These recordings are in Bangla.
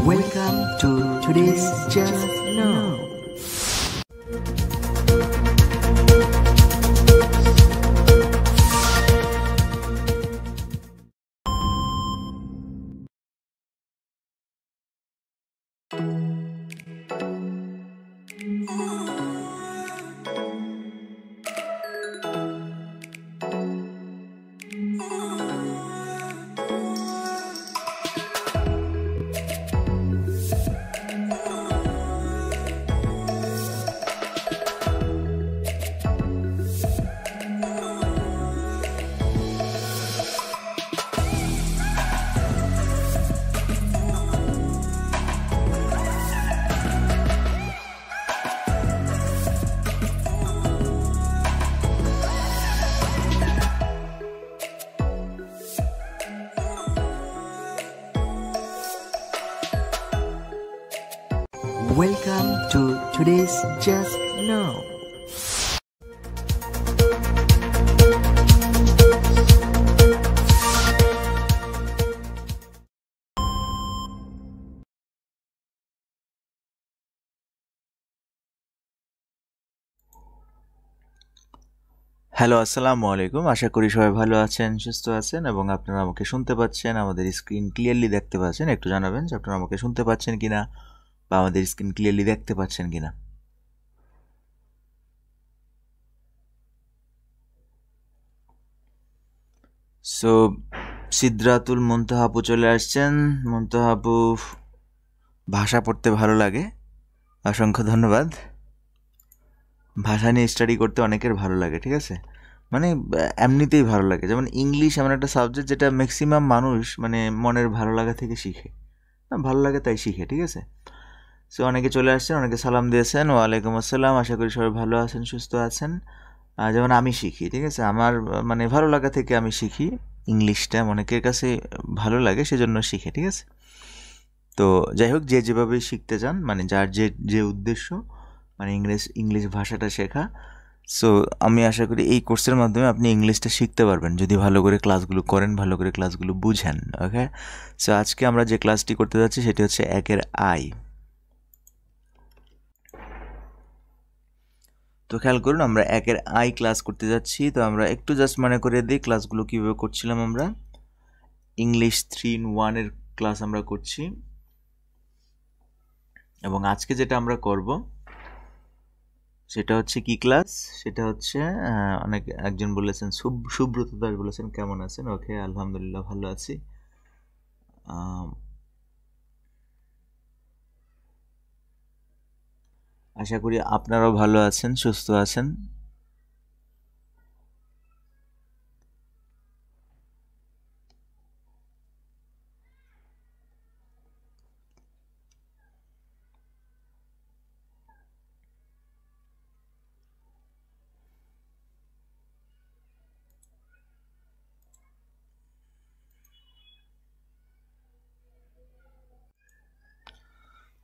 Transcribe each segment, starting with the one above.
Welcome to today's Just Know. Welcome to today's Just Know. Hello, আসসালামু আলাইকুম। আশা করি সবাই ভালো আছেন, সুস্থ আছেন এবং আপনারা আমাকে শুনতে পাচ্ছেন, আমাদের স্ক্রিন ক্লিয়ারলি দেখতে পাচ্ছেন। একটু জানাবেন যে আপনারা আমাকে শুনতে পাচ্ছেন কিনা বা আমাদের স্ক্রিন ক্লিয়ারলি দেখতে পাচ্ছেন কিনা। সো সিদরাতুল মুনতাহা আপু চলে আসছেন। মুনতাহা আপু, ভাষা পড়তে ভালো লাগে, অসংখ্য ধন্যবাদ। ভাষা নিয়ে স্টাডি করতে অনেকের ভালো লাগে, ঠিক আছে, মানে এমনিতেই ভালো লাগে। যেমন ইংলিশ এমন একটা সাবজেক্ট যেটা ম্যাক্সিমাম মানুষ মানে মনের ভালো লাগা থেকে শিখে, ভালো লাগে তাই শিখে, ঠিক আছে। সো অনেকে চলে আসছেন, অনেকে সালাম দিয়েছেন। ওয়ালাইকুম আসসালাম, আশা করি সবাই ভালো আছেন, সুস্থ আছেন। যেমন আমি শিখি, ঠিক আছে, আমার মানে ভালো লাগা থেকে আমি শিখি ইংলিশটা, অনেকের কাছে ভালো লাগে সেজন্য শিখে, ঠিক আছে। তো যাই হোক, যে যেভাবে শিখতে চান, মানে যার যে যে উদ্দেশ্য, মানে ইংলিশ ভাষাটা শেখা। সো আমি আশা করি এই কোর্সের মাধ্যমে আপনি ইংলিশটা শিখতে পারবেন যদি ভালো করে ক্লাসগুলো করেন, ভালো করে ক্লাসগুলো বুঝেন। ওকে, সো আজকে আমরা যে ক্লাসটি করতে যাচ্ছি সেটি হচ্ছে একের আই। তো খেয়াল করুন, আমরা একের আই ক্লাস করতে যাচ্ছি। তো আমরা একটু জাস্ট মনে করে দিই ক্লাসগুলো কীভাবে করছিলাম। আমরা ইংলিশ 3 in 1 এর ক্লাস আমরা করছি, এবং আজকে যেটা আমরা করব সেটা হচ্ছে কি ক্লাস, সেটা হচ্ছে একজন বলেছেন, সুব্রত দাস বলেছেন কেমন আছেন। ওকে, আলহামদুলিল্লাহ ভালো আছি। আশা করি আপনারাও ভালো আছেন, সুস্থ আছেন।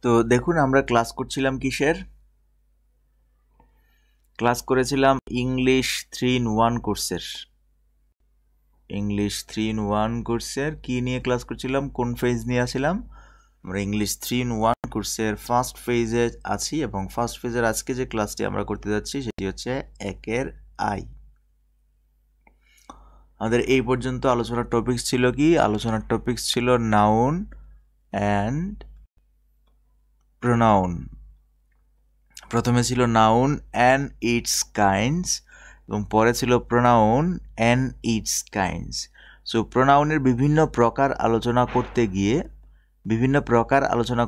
তো দেখুন, আমরা ক্লাস করছিলাম কিসের? ক্লাস করেছিলাম ইংলিশ 3 in 1 কোর্সের। ইংলিশ 3 in 1 কোর্সের কি নিয়ে ক্লাস করছিলাম, কোন ফেজ নিয়ে আসছিলাম? আমরা ইংলিশ 3 in 1 কোর্সের ফার্স্ট ফেজে আছি, এবং ফার্স্ট ফেজের আজকে যে ক্লাসটি আমরা করতে যাচ্ছি সেটি হচ্ছে একের আই। আমাদের এই পর্যন্ত আলোচনার টপিকস ছিল কি? আলোচনার টপিকস ছিল নাউন অ্যান্ড প্রোনাউন। প্রথমে ছিল নাউন অ্যান্ড ইটস কাইন্ডস, এবং পরে ছিল pronoun and its kinds. So প্রোনাউনের বিভিন্ন প্রকার আলোচনা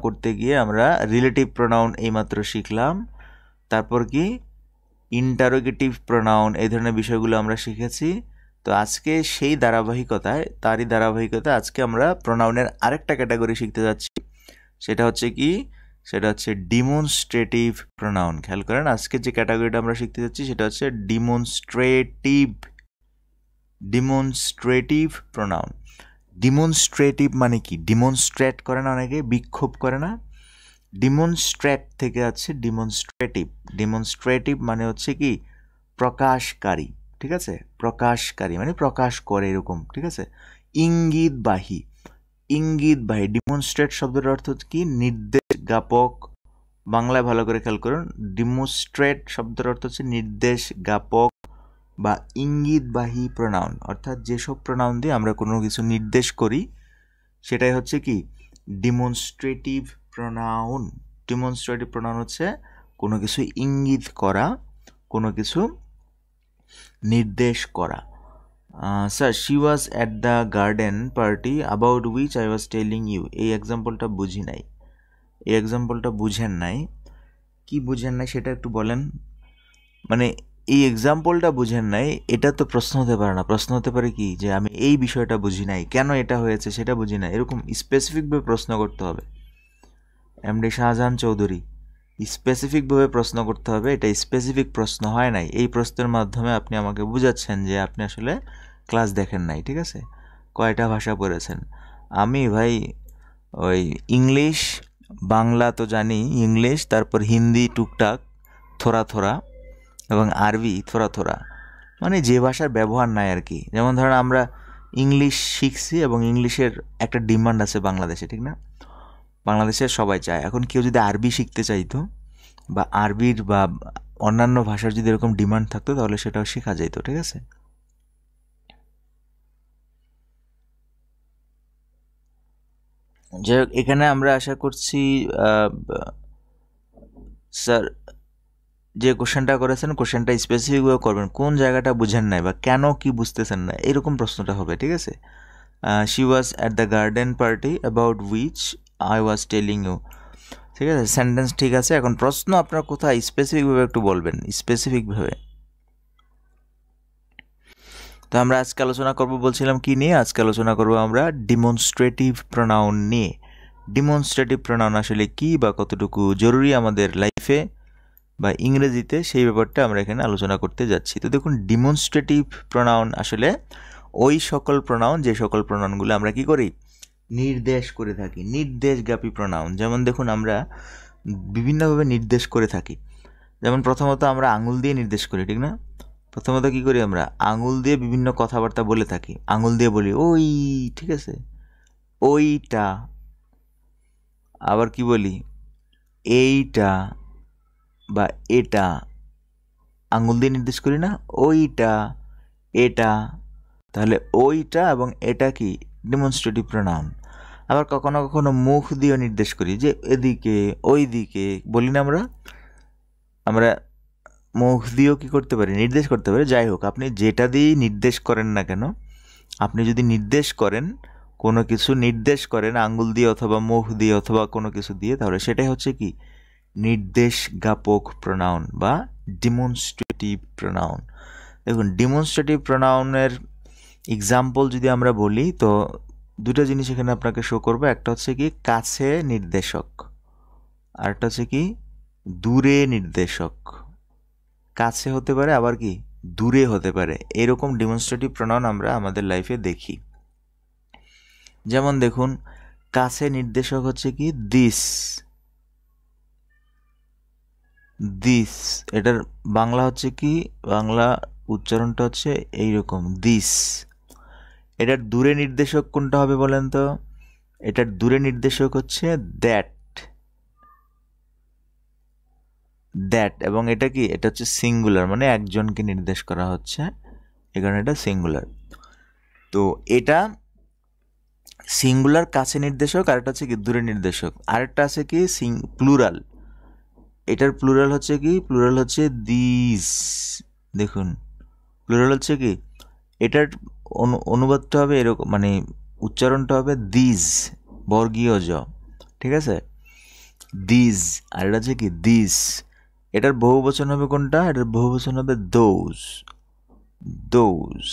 করতে গিয়ে আমরা রিলেটিভ প্রোনাউন এইমাত্র শিখলাম। তারপর কি ইন্টারোগেটিভ প্রোনাউন, এই ধরনের বিষয়গুলো আমরা শিখেছি। তো আজকে তারই ধারাবাহিকতা আজকে আমরা প্রোনাউনের আরেকটা ক্যাটাগরি শিখতে যাচ্ছি। সেটা হচ্ছে ডিমনস্ট্রেটিভ প্রোনাউন। খেয়াল করেন, আজকে যে ক্যাটাগরিটা আমরা শিখতে যাচ্ছি সেটা হচ্ছে ডিমনস্ট্রেটিভ প্রোনাউন। ডিমনস্ট্রেটিভ মানে কি? ডিমনস্ট্রেট করে না অনেকে, বিক্ষোভ করে না? ডিমনস্ট্রেট থেকে আছে ডিমনস্ট্রেটিভ। ডিমনস্ট্রেটিভ মানে হচ্ছে কি প্রকাশকারী, ঠিক আছে, প্রকাশকারী মানে প্রকাশ করে এরকম, ঠিক আছে, ইঙ্গিতবাহী। ইঙ্গিতবাহী। ডিমনস্ট্রেট শব্দের অর্থ কি? নির্দেশ জ্ঞাপক। বাংলায় ভালো করে খেয়াল করুন, ডিমনস্ট্রেট শব্দের অর্থ হচ্ছে নির্দেশ জ্ঞাপক বা ইঙ্গিতবাহী প্রোনাউন, অর্থাৎ যেসব প্রোনাউন দিয়ে আমরা কোনো কিছু নির্দেশ করি সেটাই হচ্ছে কি? Demonstrative pronoun. ডিমনস্ট্রেটিভ প্রোনাউন হচ্ছে কোনো কিছু ইঙ্গিত করা, কোনো কিছু নির্দেশ করা। Sir, she was at the garden party about which I was telling you. এই এক্সাম্পলটা বুঝি নাই, এই এক্সাম্পলটা বুঝেন নাই। কি বুঝেন নাই সেটা একটু বলেন। মানে এই এক্সাম্পলটা বুঝেন নাই, এটা তো প্রশ্ন হতে পারে না। প্রশ্ন হতে পারে কি, যে আমি এই বিষয়টা বুঝি নাই, কেন এটা হয়েছে সেটা বুঝি নাই। এরকম স্পেসিফিকভাবে প্রশ্ন করতে হবে। এমডি শাহজাহান চৌধুরী, স্পেসিফিকভাবে প্রশ্ন করতে হবে। এটা স্পেসিফিক প্রশ্ন হয় নাই। এই প্রশ্নের মাধ্যমে আপনি আমাকে বুঝাচ্ছেন যে আপনি আসলে ক্লাস দেখেন নাই, ঠিক আছে? কয়টা ভাষা পড়েছেন? আমি ভাই ওই ইংলিশ, বাংলা তো জানি, ইংলিশ, তারপর হিন্দি টুকটাক থোড়া থোড়া, এবং আরবি থোড়া থোড়া, মানে যে ভাষার ব্যবহার নাই আর কি। যেমন ধরেন আমরা ইংলিশ শিখছি এবং ইংলিশের একটা ডিমান্ড আছে বাংলাদেশে, ঠিক না? বাংলাদেশের সবাই চায়। এখন কেউ যদি আরবি শিখতে চাইতো বা আরবির বা অন্যান্য ভাষার যদি এরকম ডিমান্ড থাকতো তাহলে সেটাও শেখা যেত, ঠিক আছে? যাই হোক, এখানে আমরা আশা করছি স্যার যে কোশ্চেনটা করেছেন কোশ্চেনটা স্পেসিফিকভাবে করবেন, কোন জায়গাটা বুঝেন নাই বা কেন কি বুঝতেছেন না, এরকম প্রশ্নটা হবে, ঠিক আছে? She was at the garden party about which I was telling you, ঠিক আছে? সেন্টেন্স ঠিক আছে। এখন প্রশ্ন আপনার কোথায়, স্পেসিফিকভাবে একটু বলবেন, স্পেসিফিকভাবে। তো আমরা আজকে আলোচনা করব, বলছিলাম কি নিয়ে? আজকে আলোচনা করব আমরা ডিমনস্ট্রেটিভ প্রোনাউন নিয়ে। ডিমনস্ট্রেটিভ প্রোনাউন আসলে কি বা কতটুকু জরুরি আমাদের লাইফে বা ইংরেজিতে, সেই ব্যাপারটা আমরা এখানে আলোচনা করতে যাচ্ছি। তো দেখুন, ডিমনস্ট্রেটিভ প্রোনাউন আসলে ওই সকল প্রোনাউন, যে সকল প্রোনাউনগুলো আমরা কি করি? নির্দেশ করে থাকি, নির্দেশজ্ঞাপী প্রোনাউন। যেমন দেখুন, আমরা বিভিন্নভাবে নির্দেশ করে থাকি। যেমন প্রথমত আমরা আঙুল দিয়ে নির্দেশ করি, ঠিক না? প্রথমত কি করি? আমরা আঙুল দিয়ে বিভিন্ন কথাবার্তা বলে থাকি। আঙুল দিয়ে বলি ওই, ঠিক আছে, ওইটা। আবার কি বলি? এইটা বা এটা। আঙুল দিয়ে নির্দেশ করি না? ওইটা, এটা। তাহলে ওইটা এবং এটা কি? Demonstrative pronoun. আবার কখনো কখনো মুখ দিয়ে নির্দেশ করি, যে এদিকে, ওই দিকে বলি না আমরা? আমরা মুখ দিয়েও কি করতে পারি? নির্দেশ করতে পারি। যাই হোক, আপনি যেটা দিয়েই নির্দেশ করেন না কেন, আপনি যদি নির্দেশ করেন, কোনো কিছু নির্দেশ করেন আঙ্গুল দিয়ে অথবা মুখ দিয়ে অথবা কোনো কিছু দিয়ে, তাহলে সেটাই হচ্ছে কি? নির্দেশ জ্ঞাপক প্রোনাউন বা ডিমনস্ট্রেটিভ প্রোনাউন। দেখুন, ডিমনস্ট্রেটিভ প্রোনাউনের এক্সাম্পল যদি আমরা বলি, তো দুটো জিনিস এখানে আপনাকে শো করবো। একটা হচ্ছে কি কাছে নির্দেশক, আর একটা হচ্ছে কি দূরে নির্দেশক। কাছে হতে পারে, আবার কি দূরে হতে পারে। এরকম ডিমনস্ট্রেটিভ প্রোনাউন আমরা আমাদের লাইফে দেখি। যেমন দেখুন, কাছে নির্দেশক হচ্ছে কি দিস, দিস। এটার বাংলা হচ্ছে কি? বাংলা উচ্চারণটা হচ্ছে এইরকম, দিস। এটার দূরে নির্দেশক কোনটা হবে বলেন তো? এটার দূরে নির্দেশক হচ্ছে দ্যাট, দ্যাট। এবং এটা কি? এটা হচ্ছে সিঙ্গুলার, মানে একজনকে নির্দেশ করা হচ্ছে, এই কারণে এটা সিঙ্গুলার। তো এটা সিঙ্গুলার কাছে নির্দেশক, আর একটা হচ্ছে কি দূরে নির্দেশক। আরেকটা আছে কি প্লুরাল। এটার প্লুরাল হচ্ছে কি? প্লুরাল হচ্ছে দিস। দেখুন, প্লুরাল হচ্ছে কি? এটার অনুবাদটা হবে এরকম, মানে উচ্চারণটা হবে দিজ, বর্গীয় জ, ঠিক আছে? দিজ। আর এটা হচ্ছে কি দিস। এটার বহুবচন হবে কোনটা? এটার বহুবচন হবে দোজ, দোজ।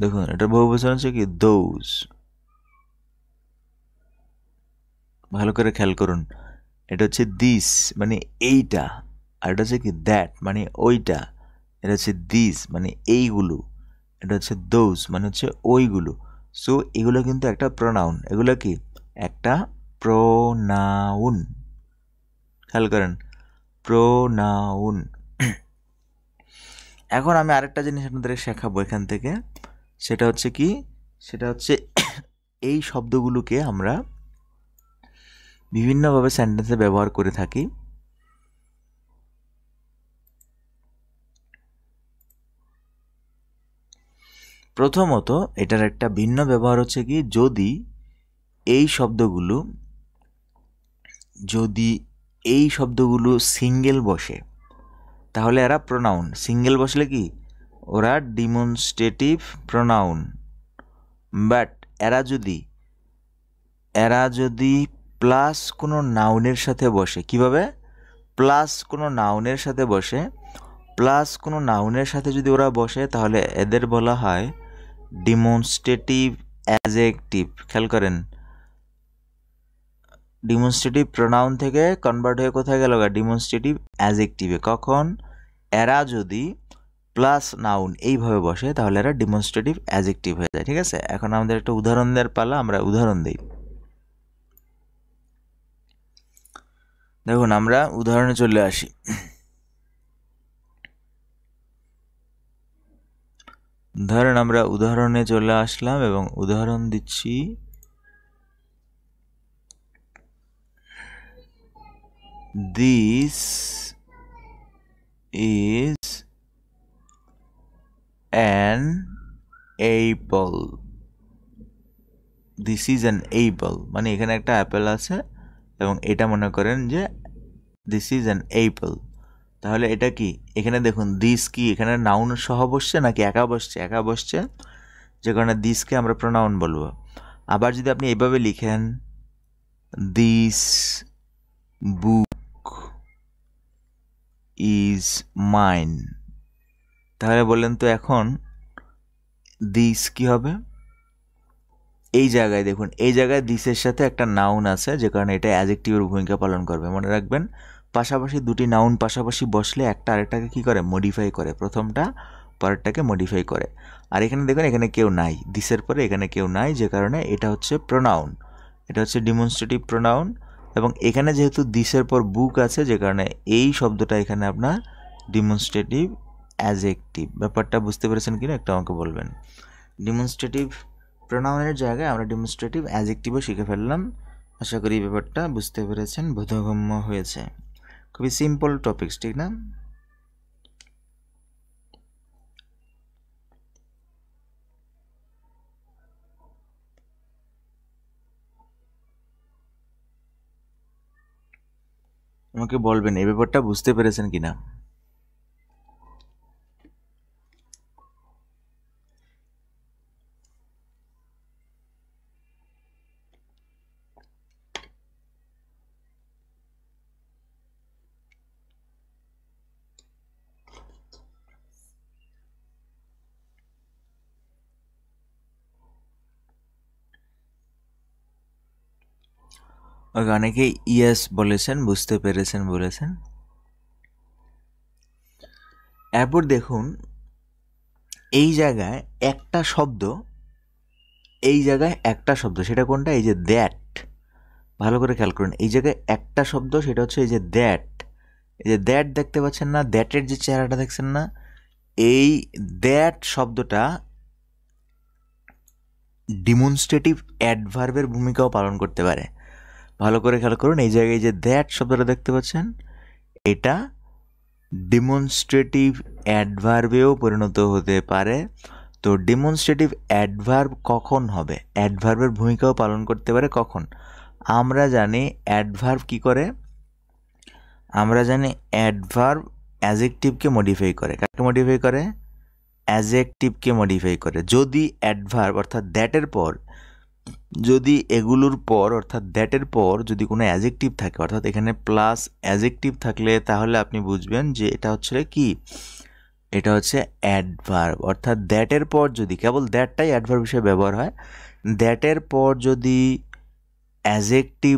দেখুন, এটার বহুবচন হচ্ছে কি দোজ। ভালো করে খেয়াল করুন, এটা হচ্ছে দিস মানে এইটা, আর এটা হচ্ছে কি দ্যাট মানে ওইটা। এটা হচ্ছে দিস মানে এইগুলো, এটা হচ্ছে দোজ মানে হচ্ছে ওইগুলো। সো এগুলো কিন্তু একটা প্রোনাউন। এগুলো কি? একটা প্রোনাউন। খেয়াল করেন, প্রোনাউন। এখন আমি আরেকটা জিনিস আপনাদের শেখাবো এখান থেকে। সেটা হচ্ছে কি? সেটা হচ্ছে এই শব্দগুলোকে আমরা বিভিন্নভাবে সেন্টেন্সে ব্যবহার করে থাকি। প্রথমত এটার একটা ভিন্ন ব্যবহার হচ্ছে কি, যদি এই শব্দগুলো সিঙ্গেল বসে তাহলে এরা প্রোনাউন। সিঙ্গেল বসলে কি ওরা ডিমনস্ট্রেটিভ প্রোনাউন। বাট এরা যদি প্লাস কোনো নাউনের সাথে বসে, কিভাবে? প্লাস কোনো নাউনের সাথে বসে, প্লাস কোনো নাউনের সাথে যদি ওরা বসে তাহলে এদের বলা হয় ডিমনস্ট্রেটিভ অ্যাডজেক্টিভ। খেয়াল করেন, ডিমনস্ট্রেটিভ প্রোনাউন থেকে কনভার্ট হয়ে কোথায় গেল? ডিমনস্ট্রেটিভ অ্যাডজেক্টিভে। কখন? এরা যদি প্লাস নাউন এইভাবে বসে তাহলে এরা ডিমনস্ট্রেটিভ অ্যাডজেক্টিভ হয়ে যায়। ঠিক আছে, এখন আমাদের একটা উদাহরণ দেওয়ার পালা, আমরা উদাহরণ দিই। দেখুন, আমরা উদাহরণে চলে আসি। ধরেন আমরা উদাহরণে চলে আসলাম এবং উদাহরণ দিচ্ছি this is an Apple. This is an Apple মানে এখানে একটা অ্যাপেল আছে এবং এটা মনে করেন যে দিস ইজ অ্যান অ্যাপল। তাহলে এটা কি? এখানে দেখুন দিস কি এখানে নাউন সহ বসছে নাকি একা বসছে? একা বসছে, যে কারণে দিসকে আমরা প্রোনাউন বলবো। আবার যদি আপনি এইভাবে লিখেন দিস বুক ইজ মাইন, তাহলে বললেন তো এখন দিস কি হবে? এই জায়গায় দেখুন, এই জায়গায় দিসের সাথে একটা নাউন আছে, যে কারণে এটা অ্যাডজেক্টিভের ভূমিকা পালন করবে। মনে রাখবেন, পাশাপাশি দুটি নাউন পাশাপাশি বসলে একটা আরেকটাকে কি করে? মডিফাই করে। প্রথমটা পরেরটাকে মডিফাই করে। আর এখানে দেখুন, এখানে কেউ নাই, দিসের পরে এখানে কেউ নাই, যে কারণে এটা হচ্ছে প্রোনাউন, এটা হচ্ছে ডিমনস্ট্রেটিভ প্রোনাউন। এবং এখানে যেহেতু দিসের পর বুক আছে, যে কারণে এই শব্দটা এখানে আপনার ডিমনস্ট্রেটিভ অ্যাডজেক্টিভ। ব্যাপারটা বুঝতে পেরেছেন কিনা একটু আমাকে বলবেন। ডিমনস্ট্রেটিভ প্রোনাউনের জায়গায় আমরা ডিমনস্ট্রেটিভ অ্যাডজেক্টিভও শিখে ফেললাম। আশা করি ব্যাপারটা বুঝতে পেরেছেন, বোধগম্য হয়েছে। খুবই সিম্পল টপিকস, ঠিক না? আমাকে বলবেন এই ব্যাপারটা বুঝতে পেরেছেন কিনা। অনেকেই ইয়েস বলেছেন, বুঝতে পেরেছেন বলেছেন। এরপর দেখুন, এই জায়গায় একটা শব্দ, সেটা কোনটা? এই যে দ্যাট। ভালো করে খেয়াল করুন, এই জায়গায় একটা শব্দ, সেটা হচ্ছে এই যে দ্যাট। এই যে দ্যাট দেখতে পাচ্ছেন না? দ্যাটের যে চেহারাটা দেখছেন না? এই দ্যাট শব্দটা ডিমনস্ট্রেটিভ অ্যাডভার্বের ভূমিকাও পালন করতে পারে। ভালো করে খেয়াল করুন, এই জায়গায় যে দ্যাট শব্দটা দেখতে পাচ্ছেন, এটা ডিমনস্ট্রেটিভ অ্যাডভার্বেও পরিণত হতে পারে। তো ডিমনস্ট্রেটিভ অ্যাডভার্ব কখন হবে? অ্যাডভার্বের ভূমিকাও পালন করতে পারে কখন? আমরা জানি অ্যাডভার্ব কি করে? আমরা জানি অ্যাডভার্ব অ্যাডজেক্টিভকে মডিফাই করে। কাকে মডিফাই করে? অ্যাডজেক্টিভকে মডিফাই করে। যদি অ্যাডভার্ব অর্থাৎ দ্যাটের পর, যদি এগুলোর পর অর্থাৎ দ্যাটের পর যদি কোনো অ্যাডজেক্টিভ থাকে, অর্থাৎ এখানে প্লাস অ্যাডজেক্টিভ থাকলে, তাহলে আপনি বুঝবেন যে এটা হচ্ছে কি? এটা হচ্ছে অ্যাডভার্ব। অর্থাৎ দ্যাটের পর যদি, কেবল দ্যাটটাই অ্যাডভার্ব হিসেবে ব্যবহার হয়, দ্যাটের পর যদি অ্যাডজেক্টিভ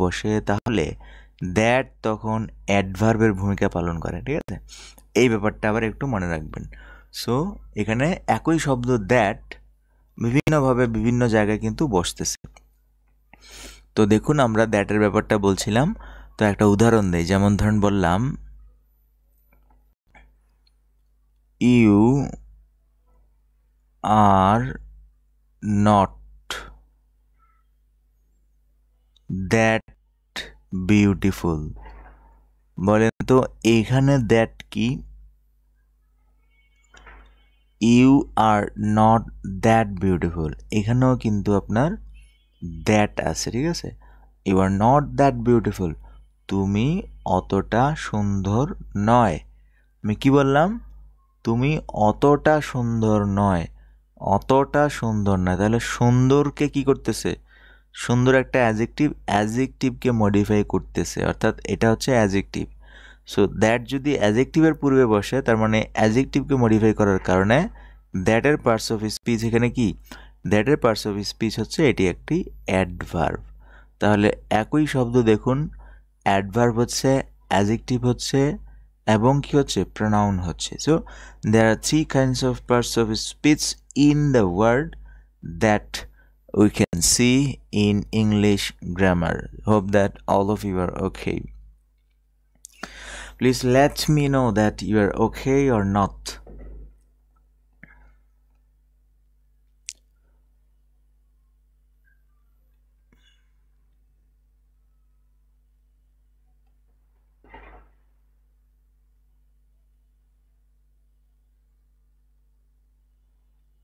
বসে, তাহলে দ্যাট তখন অ্যাডভার্বের ভূমিকা পালন করে। ঠিক আছে, এই ব্যাপারটা আবার একটু মনে রাখবেন। সো এখানে একই শব্দ দ্যাট বিভিন্নভাবে বিভিন্ন জায়গায় কিন্তু বসতেছে। তো দেখুন, আমরা দ্যাটের ব্যাপারটা বলছিলাম, তো একটা উদাহরণ দেই। যেমন ধরুন বললাম you are not that beautiful। বলেন তো এখানে দ্যাট কি? You are not that beautiful, এখানেও কিন্তু আপনার দ্যাট আছে, ঠিক আছে। You are not that beautiful, তুমি অতটা সুন্দর নয়। আমি কি বললাম? তুমি অতটা সুন্দর নয়, অতটা সুন্দর নয়। তাহলে সুন্দরকে কি করতেছে? সুন্দর একটা অ্যাজেক্টিভ, অ্যাজেক্টিভকে মডিফাই করতেছে, অর্থাৎ এটা হচ্ছে অ্যাজেক্টিভ। সো দ্যাট যদি অ্যাজেক্টিভের পূর্বে বসে, তার মানে অ্যাজেক্টিভকে মডিফাই করার কারণে দ্যাটের পার্টস অফ স্পিচ এখানে কি? দ্যাটের পার্টস অফ স্পিচ হচ্ছে এটি একটি অ্যাডভার্ব। তাহলে একই শব্দ দেখুন, অ্যাডভার্ব হচ্ছে, অ্যাজেক্টিভ হচ্ছে, এবং কি হচ্ছে? প্রোনাউন হচ্ছে। So there are three kinds of parts of speech in the word that we can see in English grammar. Hope that all of you are okay. Please let me know that you are okay or not.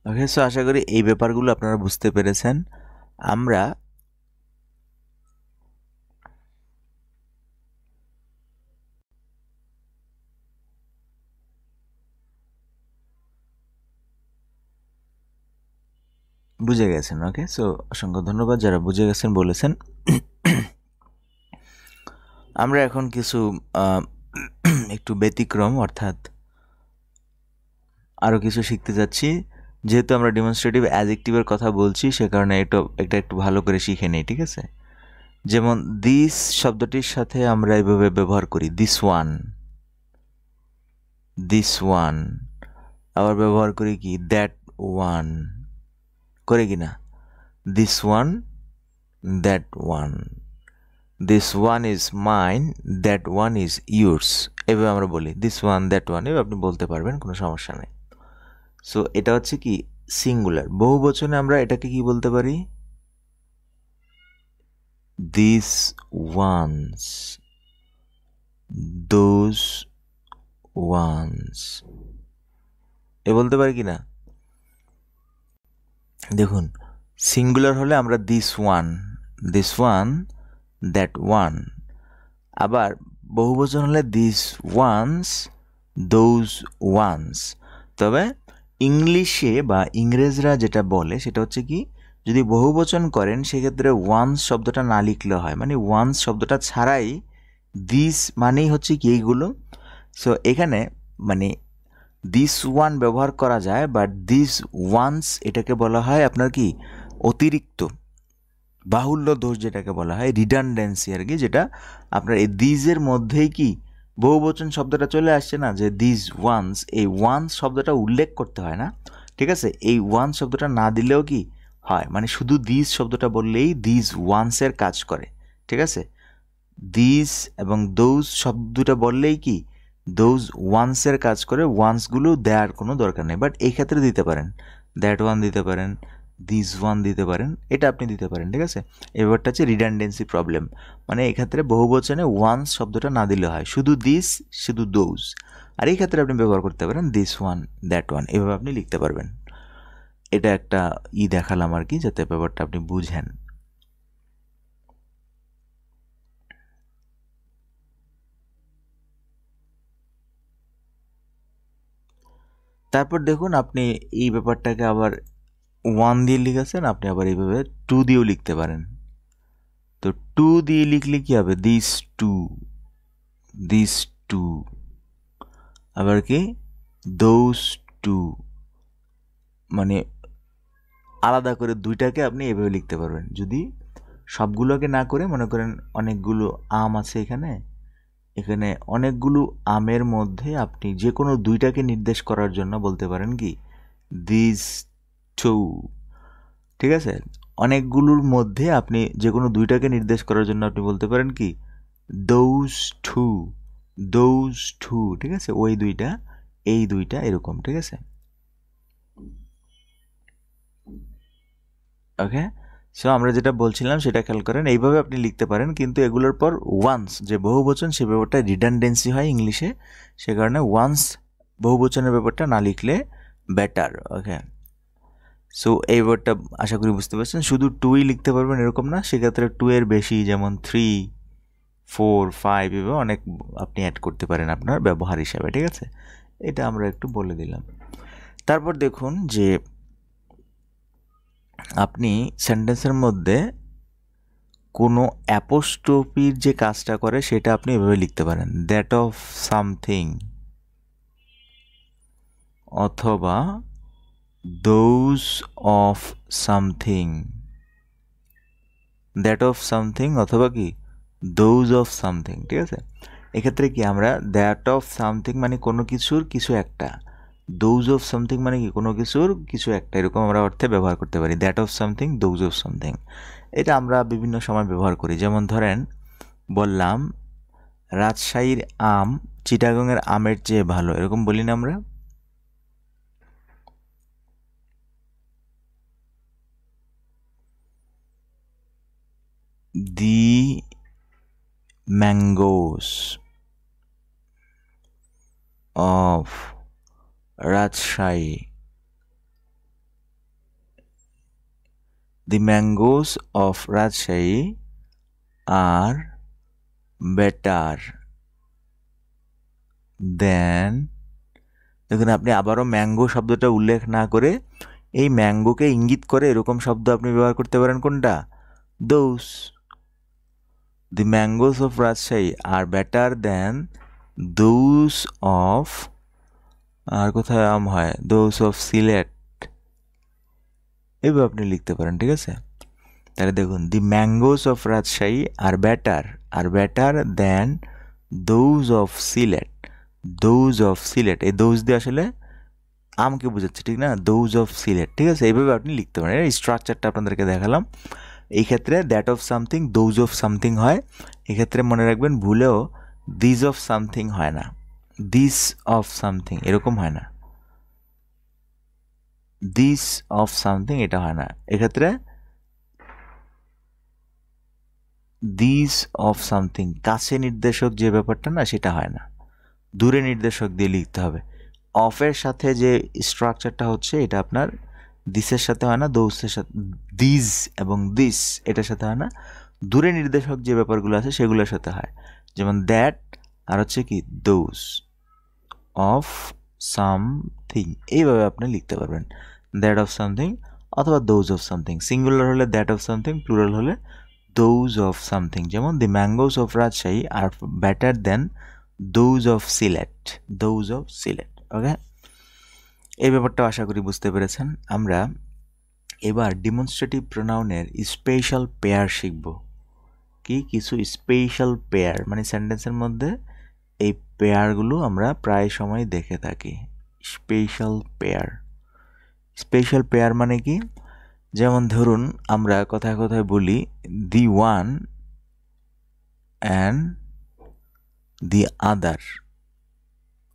Okay, so আশা করি এই ব্যাপারগুলো আপনারা বুঝতে পেরেছেন। আমরা বুঝে গেছেন। ওকে, সো অসংখ্য ধন্যবাদ যারা বুঝে গেছেন, বলেছেন। আমরা এখন কিছু একটু ব্যতিক্রম, অর্থাৎ আরও কিছু শিখতে যাচ্ছি। যেহেতু আমরা ডেমনস্ট্রেটিভ অ্যাডজেক্টিভের কথা বলছি, সে কারণে এটা একটু ভালো করে শিখে নেই, ঠিক আছে। যেমন দিস শব্দটির সাথে আমরা এভাবে ব্যবহার করি, দিস ওয়ান, দিস ওয়ান। আবার ব্যবহার করি কি? দ্যাট ওয়ান, করে কি না? This one, that one. This one is mine, that one is yours. এভাবে আমরা বলি দিস ওয়ান, দ্যাট ওয়ান, এভাবে আপনি বলতে পারবেন, কোনো সমস্যা নেই। সো এটা হচ্ছে কি? সিঙ্গুলার। বহু বচনে আমরা এটাকে কি বলতে পারি? দিস ওয়ান্স, দোজ ওয়ান্স, এ বলতে পারি কি না? দেখুন, সিঙ্গুলার হলে আমরা দিস ওয়ান, দ্যাট ওয়ান। আবার বহুবচন হলে দিস ওয়ান্স, দোজ ওয়ান্স। তবে ইংলিশে বা ইংরেজরা যেটা বলে সেটা হচ্ছে কি, যদি বহুবচন করেন সেক্ষেত্রে ওয়ান্স শব্দটা না লিখলে হয়, মানে ওয়ান্স শব্দটা ছাড়াই দিস মানেই হচ্ছে কি এইগুলো। সো এখানে মানে দিস ওয়ান ব্যবহার করা যায়, বাট দিস ওয়ান্স এটাকে বলা হয় আপনার কি? অতিরিক্ত, বাহুল্য দোষ যেটাকে বলা হয়, রিডান্ডেন্সি আর কি, যেটা আপনার এই দিজের মধ্যেই কি বহুবচন শব্দটা চলে আসছে না, যে দিস ওয়ান্স, এই ওয়ান্স শব্দটা উল্লেখ করতে হয় না, ঠিক আছে। এই ওয়ান্স শব্দটা না দিলেও কি হয়, মানে শুধু দিস শব্দটা বললেই দিস ওয়ান্সের কাজ করে, ঠিক আছে। দিস এবং দোজ শব্দটা বললেই কি দোজ ওয়ান্সের কাজ করে, ওয়ান্সগুলো দেওয়ার কোনো দরকার নেই। বাট এই ক্ষেত্রে দিতে পারেন, দ্যাট ওয়ান দিতে পারেন, দিস ওয়ান দিতে পারেন, এটা আপনি দিতে পারেন, ঠিক আছে। এবারটা হচ্ছে রিডান্ডেন্সি প্রবলেম, মানে এক্ষেত্রে বহুবচনে ওয়ান্স শব্দটা না দিলে হয়, শুধু দিস, শুধু দোজ। আর এই ক্ষেত্রে আপনি ব্যবহার করতে পারেন দিস ওয়ান, দ্যাট ওয়ান, এভাবে আপনি লিখতে পারবেন। এটা একটা দেখালাম আর কি, যাতে ব্যাপারটা আপনি বুঝেন। তারপর দেখুন, আপনি এই ব্যাপারটাকে আবার ওয়ান দিয়ে লিখেছেন, আপনি আবার এইভাবে টু দিয়েও লিখতে পারেন। তো টু দিয়ে লিখলে কি হবে? This two, this two. আবার কি? দোজ টু, মানে আলাদা করে দুইটাকে আপনি এভাবে লিখতে পারবেন। যদি সবগুলোকে না করে, মনে করেন অনেকগুলো আম আছে এখানে, এখানে অনেকগুলো আমের মধ্যে আপনি যে কোনো দুইটাকে নির্দেশ করার জন্য বলতে পারেন কি? দিস টু, ঠিক আছে। অনেকগুলোর মধ্যে আপনি যে কোনো দুইটাকে নির্দেশ করার জন্য আপনি বলতে পারেন কি? দোজ টু, দোজ টু, ঠিক আছে। ওই দুইটা, এই দুইটা, এরকম, ঠিক আছে। ওকে, সো আমরা যেটা বলছিলাম সেটা খেয়াল করেন, এইভাবে আপনি লিখতে পারেন, কিন্তু এগুলোর পর ওয়ান্স যে বহুবচন সে ব্যাপারটা রিডান্ডেন্সি হয় ইংলিশে, সে কারণে ওয়ান্স বহুবচনের ব্যাপারটা না লিখলে বেটার। ওকে, সো এই ওয়ার্ডটা আশা করি বুঝতে পারছেন। শুধু টুই লিখতে পারবেন এরকম না, সেক্ষেত্রে টু এর বেশি, যেমন 3, 4, 5 এভাবে অনেক আপনি অ্যাড করতে পারেন আপনার ব্যবহার হিসাবে, ঠিক আছে? এটা আমরা একটু বলে দিলাম। তারপর দেখুন যে আপনি সেন্টেন্সের মধ্যে কোনো অ্যাপোস্ট্রফির যে কাজটা করে সেটা আপনি এভাবে লিখতে পারেন, দ্যাট অফ সামথিং, অথবা those of something, that of something অথবা কি দোজ অফ সামথিং, ঠিক আছে? এক্ষেত্রে কি আমরা দ্যাট অফ সামথিং মানে কোনো কিছুর কিছু একটা, দোজ অফ সামথিং মানে কি কোনো কিছুর কিছু একটা, এরকম আমরা অর্থে ব্যবহার করতে পারি। That of something, those of something, এটা আমরা বিভিন্ন সময় ব্যবহার করি। যেমন ধরেন বললাম রাজশাহীর আম চিটাগংয়ের আমের চেয়ে ভালো, এরকম বলি না আমরা? The mangoes of Rajshahi, the mangoes of Rajshahi are better than, দেখুন আপনি আবারও ম্যাঙ্গো শব্দটা উল্লেখ না করে এই ম্যাঙ্গোকে ইঙ্গিত করে এরকম শব্দ আপনি ব্যবহার করতে পারেন, কোনটা? Those. the mangoes of Rajshahi are better than those of, আর কোথায় আম হয়, those of সিলেট, এইভাবে আপনি লিখতে পারেন, ঠিক আছে? তাহলে দেখুন the mangoes of Rajshahi are better than those of Sylhet, those of Sylhet, এই দোজ দিয়ে আসলে আমকে বোঝাচ্ছে, ঠিক না? দোজ অফ সিলেট, ঠিক আছে? এইভাবে আপনি লিখতে পারেন। এই স্ট্রাকচারটা আপনাদেরকে দেখালাম। এই ক্ষেত্রে that of something, those of something হয়। এক্ষেত্রে মনে রাখবেন ভুলেও দিস অফ সামথিং হয় না, দিস অফ সামথিং এরকম হয় না, দিস অফ সামথিং এটা হয় না। এক্ষেত্রে দিস অফ সামথিং, কাছে নির্দেশক যে ব্যাপারটা না সেটা হয় না, দূরে নির্দেশক দিয়ে লিখতে হবে। অফের সাথে যে স্ট্রাকচারটা হচ্ছে এটা আপনার দিসের সাথে হয় না, দোসের সাথে, দিস এবং দিস এটার সাথে হয় না। দূরে নির্দেশক যে ব্যাপারগুলো আছে সেগুলোর সাথে হয়, যেমন দ্যাট আর হচ্ছে কি দোজ অফ সামথিং, এইভাবে আপনি লিখতে পারবেন, দ্যাট অফ সামথিং অথবা দোজ অফ সামথিং। সিঙ্গুলার হলে দ্যাট অফ সামথিং, প্লুরাল হলে দোজ অফ সামথিং। যেমন the mangoes of Rajshahi are better than those of Sylhet, those of Sylhet. Okay, এই ব্যাপারটা আশা করি বুঝতে পেরেছেন। আমরা এবার ডিমনস্ট্রেটিভ প্রোনাউনের স্পেশাল পেয়ার শিখব। কি কিছু স্পেশাল পেয়ার, মানে সেন্টেন্সের মধ্যে এই পেয়ারগুলো আমরা প্রায় সময় দেখে থাকি। স্পেশাল পেয়ার, স্পেশাল পেয়ার মানে কি? যেমন ধরুন আমরা কথায় কথায় বলি দি ওয়ান অ্যান্ড দি আদার,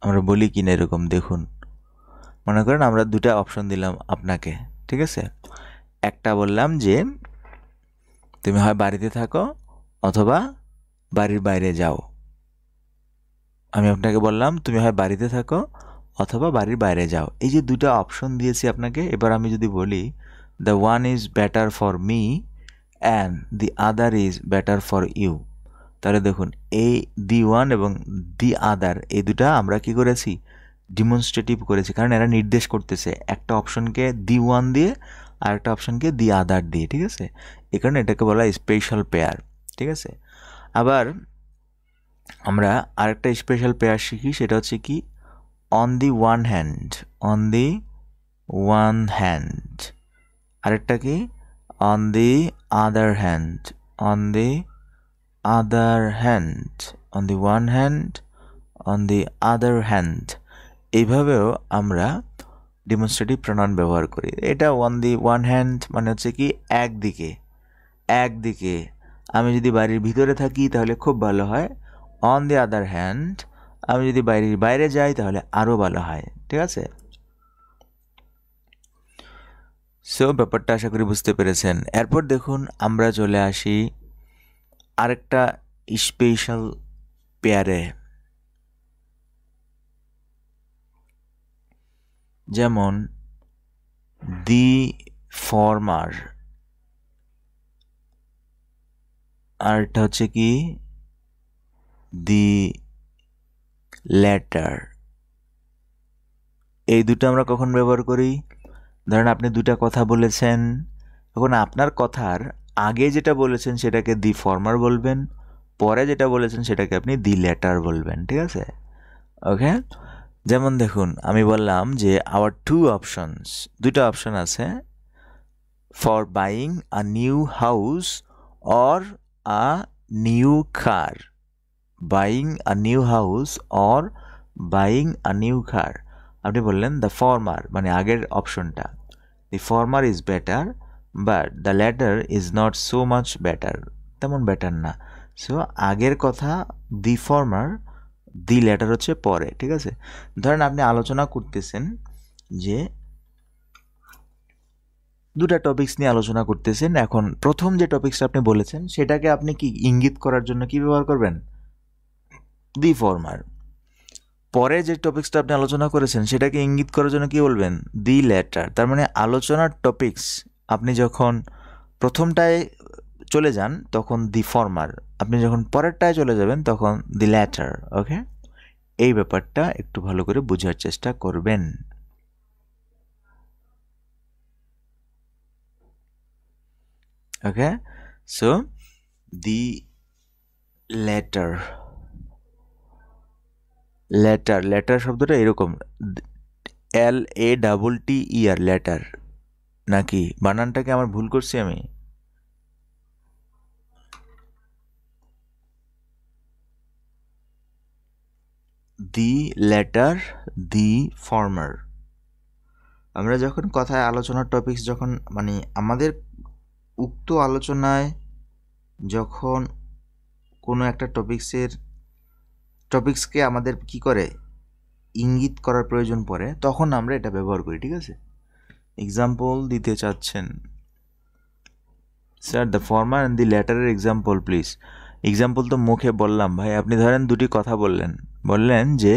আমরা বলি কিনা এরকম। দেখুন মনে করেন আমরা দুটা অপশন দিলাম আপনাকে, ঠিক আছে? একটা বললাম যে তুমি হয় বাড়িতে থাকো অথবা বাড়ির বাইরে যাও। আমি আপনাকে বললাম তুমি হয় বাড়িতে থাকো অথবা বাড়ির বাইরে যাও, এই যে দুটা অপশন দিয়েছি আপনাকে। এবার আমি যদি বলি the one is better for me and the other is better for you, তাহলে দেখুন এই দি ওয়ান এবং দি আদার এই দুটা আমরা কি করেছি? ডিমনস্ট্রেটিভ করেছি, কারণ এরা নির্দেশ করতেছে একটা অপশনকে দি ওয়ান দিয়ে আর একটা অপশনকে দি আদার দিয়ে, ঠিক আছে? এই কারণে এটাকে বলা হয় স্পেশাল পেয়ার, ঠিক আছে? আবার আমরা আরেকটা স্পেশাল পেয়ার শিখি, সেটা হচ্ছে কি on the one hand, on the one hand. আরেকটা কি on the other hand, on the other hand, on the one hand, on the other hand. এইভাবেও আমরা ডিমনস্ট্রেটিভ প্রোনাউন ব্যবহার করি। এটা অন দি ওয়ান হ্যান্ড মানে হচ্ছে কি একদিকে, একদিকে। আমি যদি বাড়ির ভিতরে থাকি তাহলে খুব ভালো হয়, অন দি আদার হ্যান্ড আমি যদি বাড়ির বাইরে যাই তাহলে আরও ভালো হয়, ঠিক আছে? সো ব্যাপারটা আশা করি বুঝতে পেরেছেন। এরপর দেখুন আমরা চলে আসি আরেকটা স্পেশাল পেয়ারে, যেমন দি ফর্মার, আর এটা হচ্ছে কি দি ল্যাটার। এই দুটো আমরা কখন ব্যবহার করি? ধরেন আপনি দুটা কথা বলেছেন, এখন আপনার কথার আগে যেটা বলেছেন সেটাকে দি ফর্মার বলবেন, পরে যেটা বলেছেন সেটাকে আপনি দি ল্যাটার বলবেন, ঠিক আছে? ওকে, যেমন দেখুন আমি বললাম যে আওয়ার টু অপশনস, দুটো অপশন আছে, for buying a new house or a new car. Buying a new house or buying a new car. আপনি বললেন দ্য ফর্মার, মানে আগের অপশনটা, the former is better but the latter is not so much better, তেমন বেটার না। সো আগের কথা দি ফর্মার, দি ল্যাটার হচ্ছে পরে, ঠিক আছে? ধরেন আপনি আলোচনা করতেছেন যে দুটা টপিকস নিয়ে আলোচনা করতেছেন, এখন প্রথম যে টপিকসটা আপনি বলেছেন সেটাকে আপনি কি ইঙ্গিত করার জন্য কি ব্যবহার করবেন? দি ফর্মার। পরে যে টপিকসটা আপনি আলোচনা করেছেন সেটাকে ইঙ্গিত করার জন্য কি বলবেন? দি ল্যাটার। তার মানে আলোচনার টপিকস আপনি যখন প্রথমটায় চলে যান তখন দি ফর্মার, আপনি যখন পরেরটায় চলে যাবেন তখন দি ল্যাটার। ওকে, এই ব্যাপারটা একটু ভালো করে বোঝার চেষ্টা করবেন। Okay, so the latter, latter, latter শব্দটা এরকম LATTER, ল্যাটার, নাকি বানানটা কি আমার ভুল করছি আমি? দি ল্যাটার, দি ফর্মার। আমরা যখন কথায় আলোচনার টপিকস যখন মানে আমাদের উক্ত আলোচনায় যখন কোনো একটা টপিক্সকে আমাদের কি করে ইঙ্গিত করার প্রয়োজন পড়ে তখন আমরা এটা ব্যবহার করি, ঠিক আছে? এক্সাম্পল দিতে চাচ্ছেন sir, the former and the ল্যাটারের এক্সাম্পল প্লিজ। এক্সাম্পল তো মুখে বললাম ভাই, আপনি ধরেন দুটি কথা বললেন যে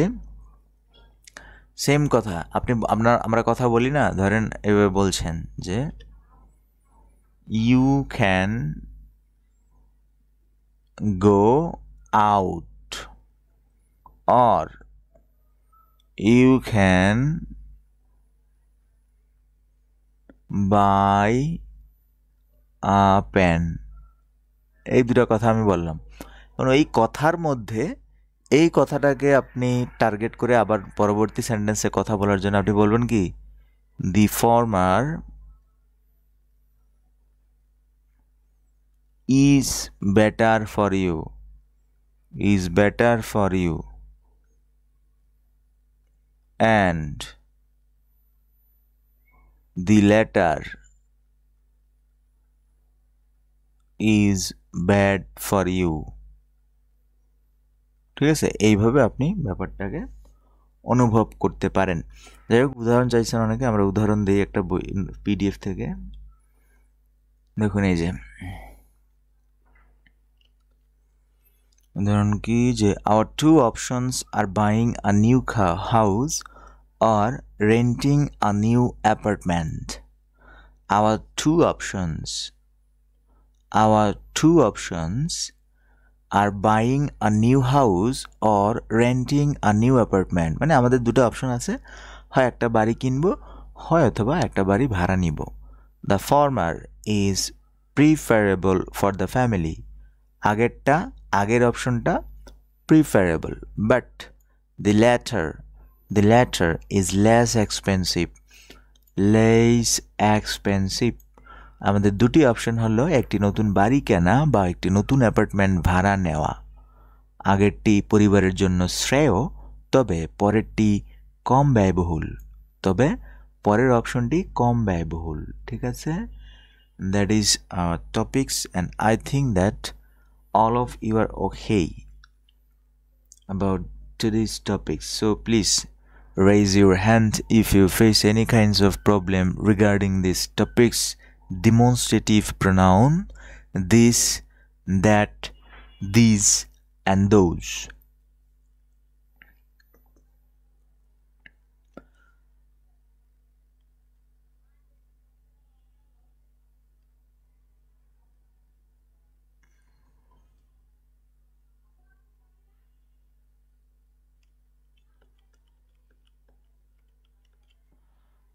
সেম কথা আপনি আমরা কথা বলি না, ধরেন এভাবে বলছেন যে you can go out or you can buy a pen. এই দুটো কথা আমি বললাম, কারণ এই কথার মধ্যে এই কথাটাকে আপনি টার্গেট করে আবার পরবর্তী সেন্টেন্সে কথা বলার জন্য আপনি বলবেন কি the former is better for you, is better for you and the latter is bad for you. ঠিক আছে, এইভাবে আপনি ব্যাপারটাকে অনুভব করতে পারেন। যাই হোক, উদাহরণ চাইছেন অনেকে, আমরা উদাহরণ দিই একটা বই PDF থেকে। দেখুন এই যে উদাহরণ কি, যে our two options are buying a new house or renting a new apartment. Our two options are buying a new house or renting a new apartment. মানে আমাদের দুটো অপশন আছে, হয় একটা বাড়ি কিনবো হয় অথবা একটা বাড়ি ভাড়া নিব। The former is preferable for the family. আগের অপশনটা preferable, but the latter is less expensive. আমাদের দুটি অপশন হলো একটি নতুন বাড়ি কেনা বা একটি নতুন অ্যাপার্টমেন্ট ভাড়া নেওয়া। আগেরটি পরিবারের জন্য শ্রেয়, তবে পরেরটি কম ব্যয়বহুল, পরের অপশনটি কম ব্যয়বহুল। ঠিক আছে, that is topics and I think that all of you are okay about today's topics. So please raise your hand if you face any kinds of problem regarding these topics. Demonstrative pronoun: this, that, these, and those.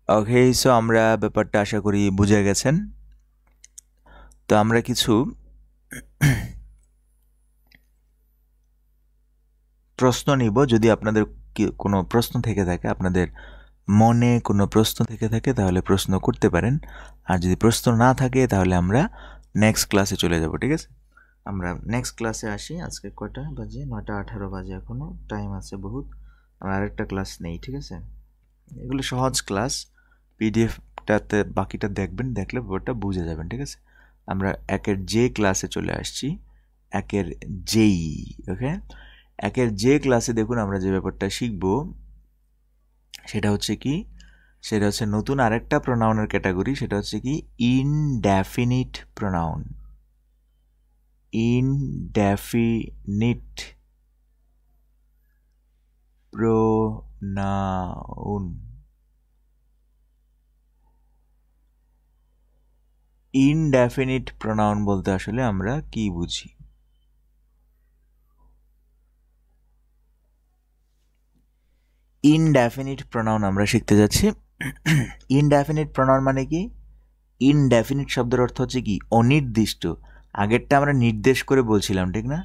Okay, so আমরা ব্যাপারটা আশা করি বুঝে গেছেন। তো আমরা কিছু প্রশ্ন নিব। যদি আপনাদের কোনো প্রশ্ন থেকে থাকে, আপনাদের মনে কোনো প্রশ্ন থেকে থাকে, তাহলে প্রশ্ন করতে পারেন। আর যদি প্রশ্ন না থাকে তাহলে আমরা নেক্সট ক্লাসে চলে যাব, ঠিক আছে? আমরা নেক্সট ক্লাসে আসি। আজকে কয়টা বাজে? 9:18 বাজে, এখনও টাইম আছে বহুত। আমরা আরেকটা ক্লাস নেই, ঠিক আছে? এগুলো সহজ ক্লাস, পিডিএফটাতে বাকিটা দেখবেন, দেখলে ব্যাপারটা বুঝে যাবেন, ঠিক আছে? আমরা একের যে ক্লাসে চলে আসছি, একের যেই। ওকে, একের যে ক্লাসে দেখুন আমরা যে ব্যাপারটা শিখব সেটা হচ্ছে কি, সেটা হচ্ছে নতুন আরেকটা প্রোনাউনের ক্যাটাগরি, সেটা হচ্ছে কি indefinite pronoun. Indefinite pronoun. Indefinite pronoun বলতে আসলে আমরা কি বুঝি? ইনডেফিনিট প্রোনাউন আমরা শিখতে যাচ্ছি। ইনডেফিনিট প্রোনাউন মানে কি? ইনডেফিনিট শব্দের অর্থ হচ্ছে কি অনির্দিষ্ট। আগেরটা আমরা নির্দেশ করে বলছিলাম, ঠিক না?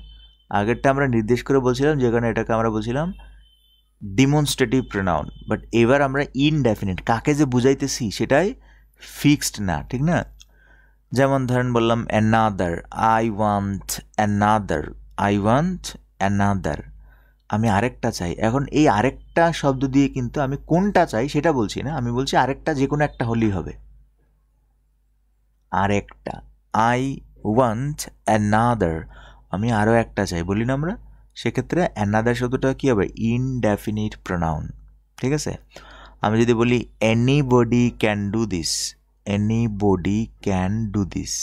আগেরটা আমরা নির্দেশ করে বলছিলাম, যে কারণে এটাকে আমরা বলছিলাম ডিমনস্ট্রেটিভ প্রোনাউন। বাট এবার আমরা ইনডেফিনিট, কাকে যে বুঝাইতেছি সেটাই ফিক্সড না, ঠিক না? যেমন ধরেন বললাম another, I want another, I want another, আমি আরেকটা চাই। এখন এই আরেকটা শব্দ দিয়ে কিন্তু আমি কোনটা চাই সেটা বলছি না, আমি বলছি আরেকটা, যে কোনো একটা হলেই হবে। আরেকটা, আই ওয়ান্ট অ্যানাদার, আমি আরও একটা চাই বলি না আমরা, সেক্ষেত্রে অ্যানাদার শব্দটা কী হবে? ইনডেফিনিট প্রোনাউন, ঠিক আছে? আমি যদি বলি anybody can do this, anybody can do this,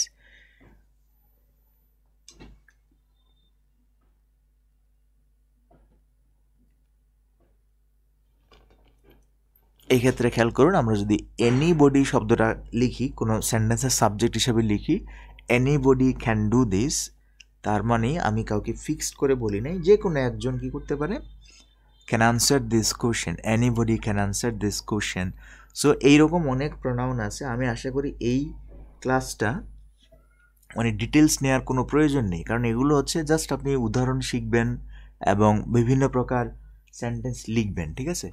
এই ক্ষেত্রে খেয়াল করুন, আমরা যদি এনিবডি শব্দটা লিখি, কোনো সেন্টেন্সের সাবজেক্ট হিসেবে লিখি এনিবডি ক্যান ডু দিস, তার মানে আমি কাউকে ফিক্সড করে বলি নাই, যে কোনো একজন কি করতে পারে, can answer this question, anybody can answer this question. So এইরকম অনেক প্রোনাউন আছে। আমি আশা করি এই ক্লাসটা মানে ডিটেলস নেওয়ার কোনো প্রয়োজন নেই, কারণ এগুলো হচ্ছে জাস্ট আপনি উদাহরণ শিখবেন এবং বিভিন্ন প্রকার সেন্টেন্স লিখবেন, ঠিক আছে?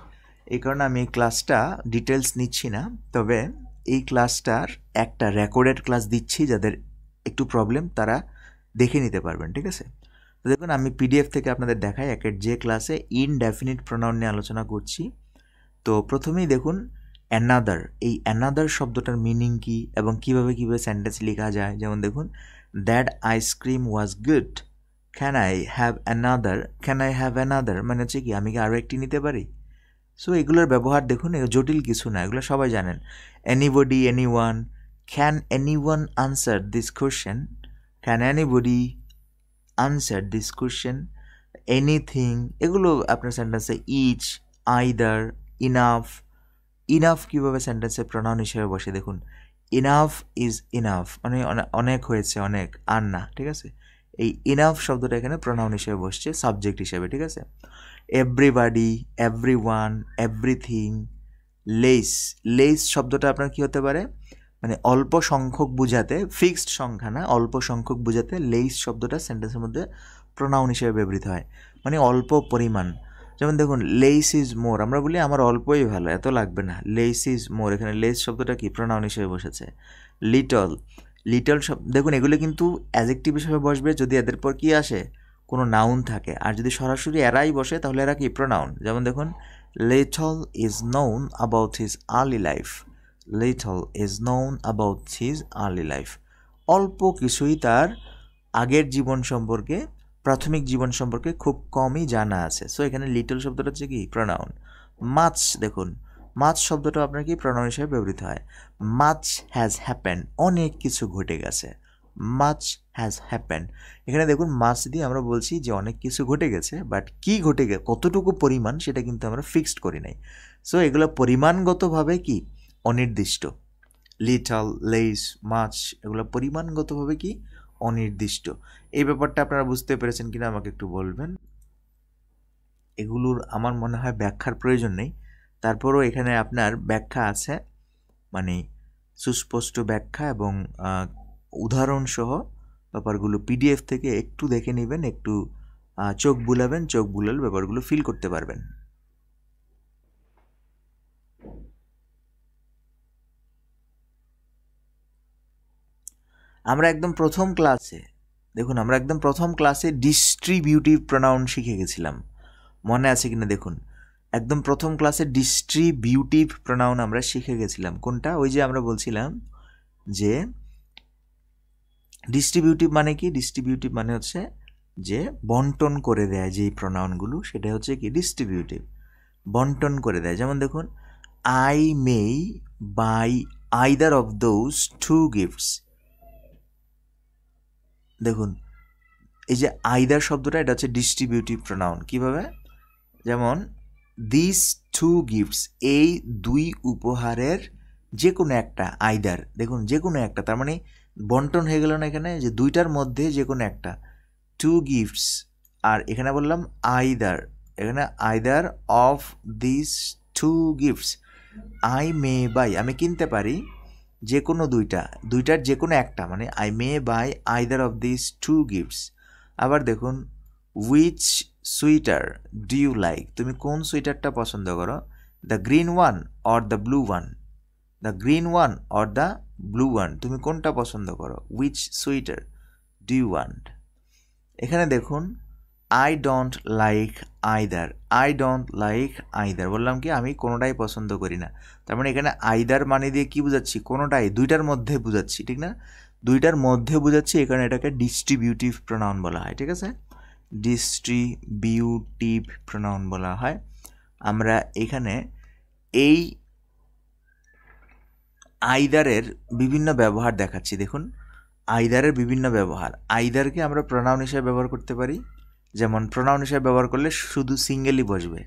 এই কারণে আমি এই ক্লাসটা ডিটেলস নিচ্ছি না, তবে এই ক্লাসটার একটা রেকর্ডেড ক্লাস দিচ্ছি, যাদের একটু প্রবলেম তারা দেখে নিতে পারবেন, ঠিক আছে? তো দেখুন, আমি পিডিএফ থেকে আপনাদের দেখাই একের যে ক্লাসে ইনডেফিনিট প্রোনাউন নিয়ে আলোচনা করছি। তো প্রথমেই দেখুন অ্যানাদার, এই অ্যানাদার শব্দটার মিনিং কি এবং কিভাবে সেন্টেন্স লেখা যায়। যেমন দেখুন, that ice cream was good, can I have another, can I have another মানে হচ্ছে কি আমি কি আরও একটি নিতে পারি? সো এগুলোর ব্যবহার দেখুন, জটিল কিছু না, এগুলো সবাই জানেন। Anybody, anyone, can anyone answer this question, can anybody answer this question, anything, এগুলো আপনার সেন্টেন্সে ইচ, আইদার, ইনাফ। ইনাফ কীভাবে সেন্টেন্সে প্রোনাউন হিসেবে বসে দেখুন, ইনাফ ইজ ইনাফ মানে অনেক হয়েছে, অনেক, আর না, ঠিক আছে? এই ইনাফ শব্দটা এখানে প্রোনাউন হিসেবে বসছে সাবজেক্ট হিসেবে, ঠিক আছে? Everybody, everyone, everything. Less, less শব্দটা আপনার কি হতে পারে, মানে অল্প সংখ্যক বুঝাতে, ফিক্সড সংখ্যা না, অল্প সংখ্যক বুঝাতে লেস শব্দটা সেন্টেন্সের মধ্যে প্রোনাউন হিসেবে ব্যবহৃত হয়, মানে অল্প পরিমাণ। যেমন দেখুন, লেস ইজ মোর, আমরা বলি আমার অল্পই ভালো, এত লাগবে না, লেস ইজ মোর, এখানে লেস শব্দটা কি প্রোনাউন হিসেবে বসেছে। লিটল, লিটল শব্দ দেখুন, এগুলো কিন্তু অ্যাডজেক্টিভ হিসেবে বসবে যদি এদের পর কি আসে, কোনো নাউন থাকে। আর যদি সরাসরি এরাই বসে তাহলে এরা কি প্রোনাউন। যেমন দেখুন, little is known about his early life, little is known about his early life, অল্প কিছুই তার আগের জীবন সম্পর্কে, প্রাথমিক জীবন সম্পর্কে খুব কমই জানা আছে। সো এখানে লিটল শব্দটা হচ্ছে কি প্রোনাউন। মাচ, দেখুন মাচ শব্দটা আপনার কি প্রনাউন হিসেবে ব্যবহৃত হয়। মাচ হ্যাজ হ্যাপেন, অনেক কিছু ঘটে গেছে। মাচ হ্যাজ হ্যাপেন, এখানে দেখুন মাচ দিয়ে আমরা বলছি যে অনেক কিছু ঘটে গেছে, বাট কি ঘটে গেছে, কতটুকু পরিমাণ সেটা কিন্তু আমরা ফিক্সড করি নাই। সো এগুলো পরিমাণগতভাবে কি অনির্দিষ্ট। লিটল, লেস, মাচ, এগুলো পরিমাণগতভাবে কি অনির্দিষ্ট। এই ব্যাপারটা আপনারা বুঝতে পেরেছেন কিনা আমাকে একটু বলবেন। এগুলোর আমার মনে হয় ব্যাখ্যার প্রয়োজন নেই, তারপরও এখানে আপনার ব্যাখ্যা আছে, মানে সুস্পষ্ট ব্যাখ্যা এবং উদাহরণসহ ব্যাপারগুলো পিডিএফ থেকে একটু দেখে নেবেন, একটু চোখ বুলাবেন, চোখ বুলালে ব্যাপারগুলো ফিল করতে পারবেন। আমরা একদম প্রথম ক্লাসে, দেখুন আমরা একদম প্রথম ক্লাসে ডিস্ট্রিবিউটিভ প্রোনাউন শিখে গেছিলাম, মনে আছে কিনা দেখুন। একদম প্রথম ক্লাসে ডিস্ট্রিবিউটিভ প্রোনাউন আমরা শিখে গেছিলাম। কোনটা? ওই যে আমরা বলছিলাম যে ডিস্ট্রিবিউটিভ মানে কি, ডিস্ট্রিবিউটিভ মানে হচ্ছে যে বন্টন করে দেয় যেই প্রোনাউনগুলো, সেটা হচ্ছে কি ডিস্ট্রিবিউটিভ, বন্টন করে দেয়। যেমন দেখুন, I may buy either of those two gifts. দেখুন এই যে আইদার শব্দটা, এটা হচ্ছে ডিস্ট্রিবিউটিভ প্রোনাউন। কিভাবে? যেমন দিস টু গিফটস, এই দুই উপহারের যে কোনো একটা, আইদার, দেখুন যে কোনো একটা, তার মানে বন্টন হয়ে গেল না এখানে, যে দুইটার মধ্যে যে কোনো একটা, টু গিফটস। আর এখানে বললাম আইদার, এখানে either of this two gifts. I may buy, আমি কিনতে পারি যে কোনো দুইটার যে কোনো একটা, মানে I may buy either of this two gifts. আবার দেখুন, which sweater do you like, তুমি কোন সুইটারটা পছন্দ করো? The green one or the blue one, the green one or the blue one, তুমি কোনটা পছন্দ করো? Which sweater do you want. এখানে দেখুন, I don't like either, I don't like either, বললাম কি আমি কোনোটাই পছন্দ করি না। তার মানে এখানে আইদার মানে দিয়ে কি বুঝাচ্ছি? কোনোটাই, দুইটার মধ্যে বুঝাচ্ছি, ঠিক না? দুইটার মধ্যে বুঝাচ্ছি, এখানে এটাকে ডিস্ট্রিবিউটিভ প্রোনাউন বলা হয়, ঠিক আছে? ডিস্ট্রিবিউটিভ প্রোনাউন বলা হয়। আমরা এখানে এই আইদারের বিভিন্ন ব্যবহার দেখাচ্ছি। দেখুন আইদারের বিভিন্ন ব্যবহার। আইদারকে আমরা প্রোনাউন হিসেবে ব্যবহার করতে পারি, যেমন প্রোনাউন হিসেবে ব্যবহার করলে শুধু সিঙ্গেলই বসবে।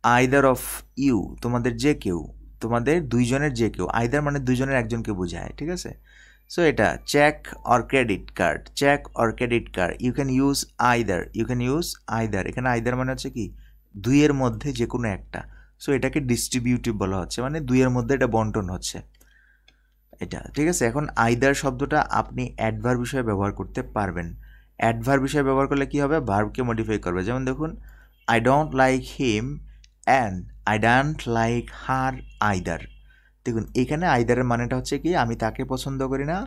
আইদার অফ ইউ, তোমাদের যে কেউ, তোমাদের দুইজনের যে কেউ। আইদার মানে দুইজনের একজনকে বোঝায়, ঠিক আছে? সো এটা cheque or credit card, cheque or credit card, you can use either, you can use either. এখানে আইদার মানে হচ্ছে কি দুইয়ের মধ্যে যে কোনো একটা। সো এটাকে ডিস্ট্রিবিউটিভ বলা হচ্ছে, মানে দুইয়ের মধ্যে এটা বন্টন হচ্ছে, এটা ঠিক আছে। এখন আইদার শব্দটা আপনি অ্যাডভার্ব হিসেবে ব্যবহার করতে পারবেন। অ্যাডভার্ব হিসেবে ব্যবহার করলে কি হবে? ভার্বকে মডিফাই করবে। যেমন দেখুন, I don't like him and I don't like her either. দেখুন এখানে আইদারের মানেটা হচ্ছে কি আমি তাকে পছন্দ করি না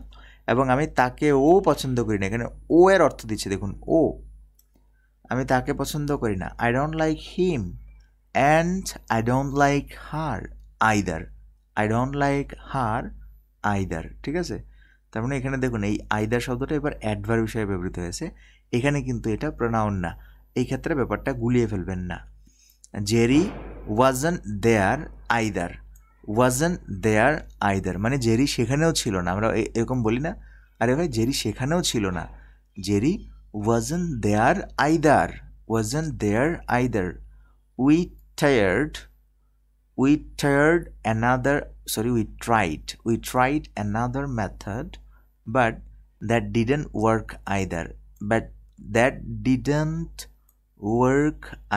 এবং আমি তাকেও পছন্দ করি না। এখানে ও এর অর্থ দিচ্ছে, দেখুন ও, আমি তাকে পছন্দ করি না। I don't like him and I don't like her either, I don't like her either, ঠিক আছে? তার মানে এখানে দেখুন এই আইদার শব্দটা এবার অ্যাডভার্ব হিসেবে ব্যবহৃত হয়েছে, এখানে কিন্তু এটা প্রোনাউন না। এই ক্ষেত্রে ব্যাপারটা গুলিয়ে ফেলবেন না। Jerry wasn't there either, wasn't there either মানে জেরি সেখানেও ছিল না। আমরা এরকম বলি না, আরে ভাই জেরি সেখানেও ছিল না। Jerry wasn't there either, wasn't there either. We tried, we tried another method but that didn't work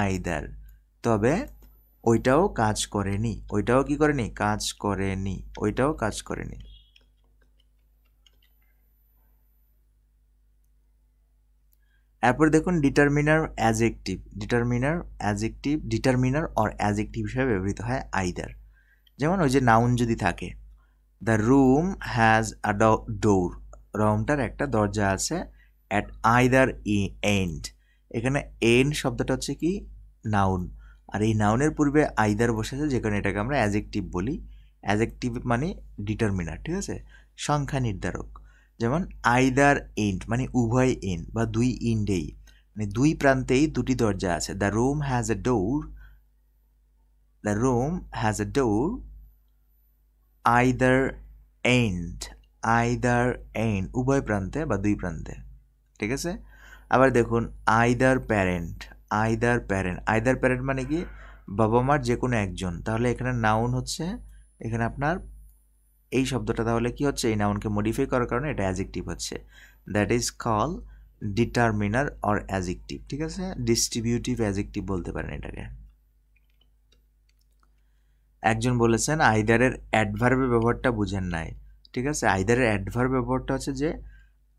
either, তবে ওইটাও কাজ করেনি, ওইটাও কি করেনি? কাজ করেনি, ওইটাও কাজ করেনি। এরপর দেখুন determiner adjective, determiner or adjective হিসেবে ব্যবহৃত হয় আইদার। যেমন ওই যে নাউন যদি থাকে, দ্য রুম হ্যাজ আ ডোর, রুমটার একটা দরজা আছে, অ্যাট আইদার এন্ড, এখানে এন্ড শব্দটা হচ্ছে কি নাউন, আর এই নাউনের পূর্বে আইদার বসেছে, যেখানে এটাকে আমরা অ্যাডজেক্টিভ বলি। অ্যাডজেক্টিভ মানে ডিটারমিনার, ঠিক আছে, সংখ্যা নির্ধারক। যেমন আইদার এন্ড মানে উভয় এন্ড বা দুই এন্ডেই, মানে দুই প্রান্তেই দুটি দরজা আছে। The room has a door the room has a door either end, either end উভয় প্রান্তে বা দুই প্রান্তে, ঠিক আছে। আবার দেখুন either parent, either parent, either parent মানে কি বাবা মার যে কোনো একজন, তাহলে এখানে নাউন হচ্ছে, এখানে আপনার এই শব্দটা তাহলে কি হচ্ছে, এই নাউনকে মডিফাই করার কারণে এটা অ্যাজেক্টিভ হচ্ছে, that is call determiner or adjective, ঠিক আছে। ডিস্ট্রিবিউটিভ অ্যাজেক্টিভ বলতে পারেন এটাকে। একজন বলেছেন আইদারের অ্যাডভার্বের ব্যবহারটা বুঝেন নাই, ঠিক আছে। আইদারের অ্যাডভার্ব ব্যবহারটা হচ্ছে যে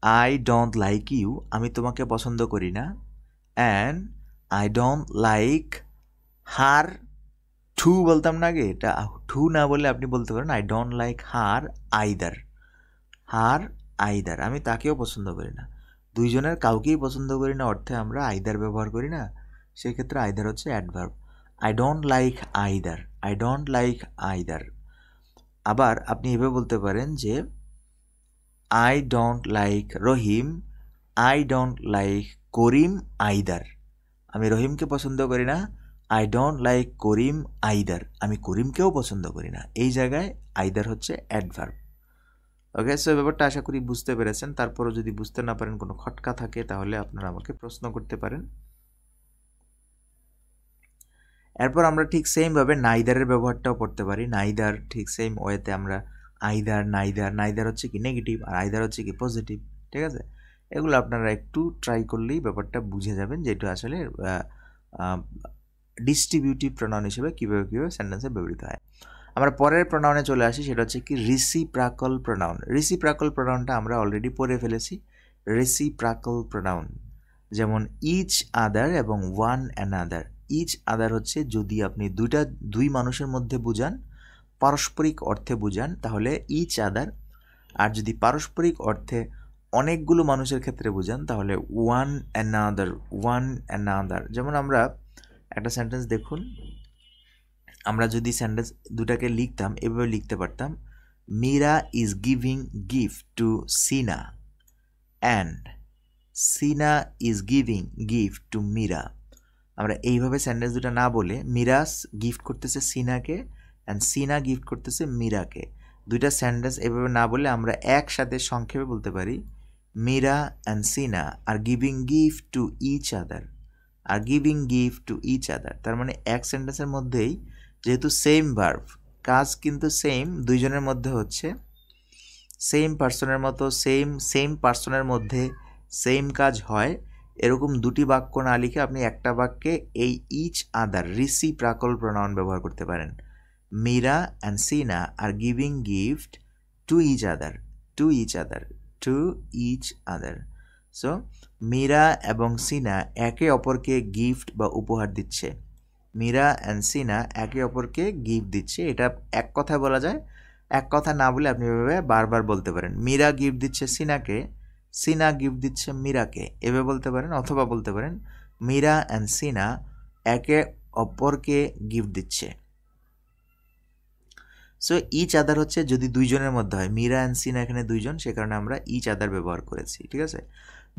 আই ডোন্ট লাইক ইউ, আমি তোমাকে পছন্দ করি না, and I don't like her, too বলতাম না আগে, এটা টু না বলে আপনি বলতে পারেন I don't like her either, her either, আমি তাকেও পছন্দ করি না, দুইজনের কাউকেই পছন্দ করি না অর্থে আমরা আইদার ব্যবহার করি না, সেক্ষেত্রে আইদার হচ্ছে adverb. I don't like either, I don't like either. আবার আপনি এভাবে বলতে পারেন যে I don't like Rahim, I don't like Karim either, আমি রহিমকে পছন্দ করি না, I don't like Karim either, আমি করিমকেও পছন্দ করি না, এই জায়গায় আইদার হচ্ছে অ্যাডভার্ব। ওকে, সো ব্যাপারটা আশা করি বুঝতে পেরেছেন। তারপরও যদি বুঝতে না পারেন, কোনো খটকা থাকে, তাহলে আপনারা আমাকে প্রশ্ন করতে পারেন। এরপর আমরা ঠিক সেমভাবে নাইদারের ব্যবহারটাও পড়তে পারি। নাইদার ঠিক সেম ওয়েতে আমরা আইদার, নাইদার, নাইদার হচ্ছে কি নেগেটিভ আর আইদার হচ্ছে কি পজিটিভ, ঠিক আছে। এগুলো আপনারা একটু ট্রাই করলেই ব্যাপারটা বুঝে যাবেন যে এটা আসলে ডিস্ট্রিবিউটিভ প্রনাউন হিসেবে কীভাবে সেন্টেন্সে ব্যবহৃত হয়। আমরা পরের প্রনাউনে চলে আসি, সেটা হচ্ছে কি রিসিপ্রাকল প্রনাউন। রিসিপ্রাকল প্রনাউনটা আমরা অলরেডি পড়ে ফেলেছি। রিসিপ্রাকল প্রনাউন যেমন ইচ আদার এবং ওয়ান অ্যানাদার। ইচ আদার হচ্ছে যদি আপনি দুই মানুষের মধ্যে বুঝান, পারস্পরিক অর্থে বুঝান, তাহলে ইচ আদার। আর যদি পারস্পরিক অর্থে অনেকগুলো মানুষের ক্ষেত্রে বুঝান, তাহলে ওয়ান অ্যানাদার, ওয়ান অ্যানাদার। যেমন আমরা একটা সেন্টেন্স দেখুন, আমরা যদি সেন্টেন্স দুটাকে লিখতাম, এভাবে লিখতে পারতাম, Meera is giving gift to Sina and Sina is giving gift to Meera. আমরা এইভাবে সেন্টেন্স দুটা না বলে মীরাস গিফট করতেছে সিনাকে অ্যান্ড সিনা গিফট করতেছে মীরাকে, দুইটা সেন্টেন্স এভাবে না বলে আমরা একসাথে সংক্ষেপে বলতে পারি Meera and Sina are giving gift to each other, are giving gift to each other. তার মানে এক সেন্টেন্সের মধ্যেই যেহেতু সেম ভার্ব, কাজ কিন্তু সেম, দুইজনের মধ্যে হচ্ছে সেম পার্সনের মতো, সেম পার্সনের মধ্যে সেম কাজ হয়, এরকম দুটি বাক্য না লিখে আপনি একটা বাক্যে এই ইচ আদার রিসিপ্রাকল প্রনাউন ব্যবহার করতে পারেন। Meera and Sina are giving gift to each other, to each other, to each other. So Meera এবং সিনা একে অপরকে গিফট বা উপহার দিচ্ছে। মীরা অ্যান্ড সিনা একে অপরকে গিফট দিচ্ছে, এটা এক কথায় বলা যায়। এক কথা না বলে আপনি এভাবে বারবার বলতে পারেন, মীরা গিফট দিচ্ছে সিনাকে, সিনা গিফট দিচ্ছে মীরাকে, এভাবে বলতে পারেন। অথবা বলতে পারেন মীরা অ্যান্ড সিনা একে অপরকে গিফট দিচ্ছে। সো ইচ আদার হচ্ছে যদি দুইজনের মধ্যে হয়, মীরা অ্যান্ড সিনা এখানে দুইজন, সে কারণে আমরা ইচ আদার ব্যবহার করেছি, ঠিক আছে।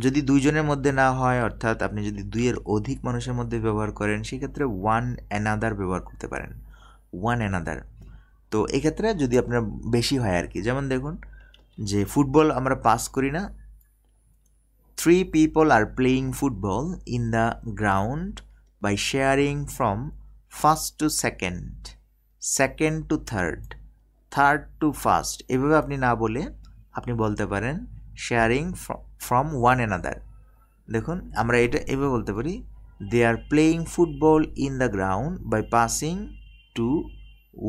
যদি দুইজনের মধ্যে না হয়, অর্থাৎ আপনি যদি দুইয়ের অধিক মানুষের মধ্যে ব্যবহার করেন, সেক্ষেত্রে ওয়ান অ্যানাদার ব্যবহার করতে পারেন, ওয়ান অ্যানাদার। তো এক্ষেত্রে যদি আপনার বেশি হয় আর কি, যেমন দেখুন যে ফুটবল আমরা পাস করি না, 3 people are playing football in the ground by sharing from first to second, second to third, third to first। এভাবে আপনি না বলে আপনি বলতে পারেন শেয়ারিং ফ্রম ওয়ান অ্যানাদার। দেখুন আমরা এটা এভাবে বলতে পারি, they are playing football in the ground by passing to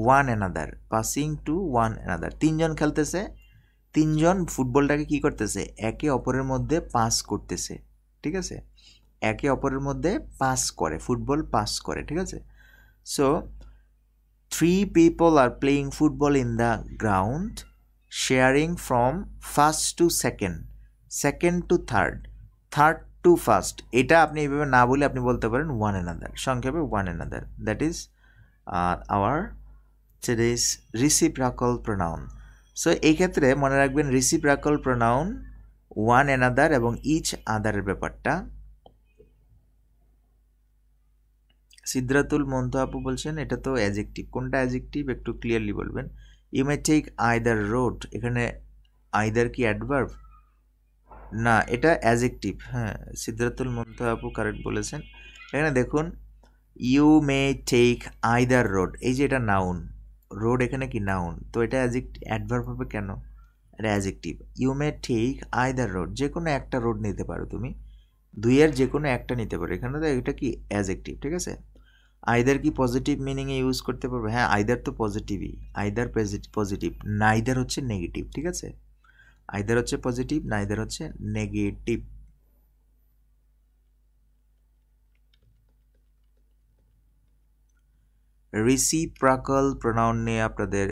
one another, passing to one another. তিনজন খেলতেছে, তিনজন ফুটবলটাকে কি করতেছে, একে অপরের মধ্যে পাস করতেছে, ঠিক আছে, একে অপরের মধ্যে পাস করে, ফুটবল পাস করে, ঠিক আছে। So 3 people are playing football in the ground sharing from first to second, second to third, third to first। এটা আপনি এইভাবে না বলে আপনি বলতে পারেন ওয়ান অ্যানাদার, সংক্ষেপে one another. That is our today's reciprocal pronoun। So এই ক্ষেত্রে মনে রাখবেন রিসিপ্রাকল প্রনাউন ওয়ান অ্যানাদার এবং ইচ আদারের ব্যাপারটা। সিদ্ধাতুল মন্তু আপু বলছেন এটা তো অ্যাজেক্টিভ। কোনটা অ্যাজেক্টিভ একটু ক্লিয়ারলি বলবেন। You may take either road, এখানে আইদার কি অ্যাডভার্ব? না, এটা অ্যাজেক্টিভ। হ্যাঁ, সিদ্ধাতুল মন্তু আপু কারেক্ট বলেছেন। এখানে দেখুন you may take either road, এই যে এটা নাউন, রোড এখানে কি নাউন, তো এটা অ্যাডভার্ব হবে কেন? এটা adjective. You may take either road, যে কোনো একটা রোড নিতে পারো তুমি, দুইয়ের যে কোনো একটা নিতে পারো, এখানে তো এটা কি অ্যাজেক্টিভ, ঠিক আছে। আইদার কি পজিটিভ মিনিংয়ে ইউজ করতে পারবে? হ্যাঁ, আইদার তো পজিটিভই, আইদার পজিটিভ, নাইদার হচ্ছে নেগেটিভ, ঠিক আছে। আইদার হচ্ছে পজিটিভ, নাইদার হচ্ছে নেগেটিভ। রিসিপ্রাকাল প্রোনাউন নিয়ে আপনাদের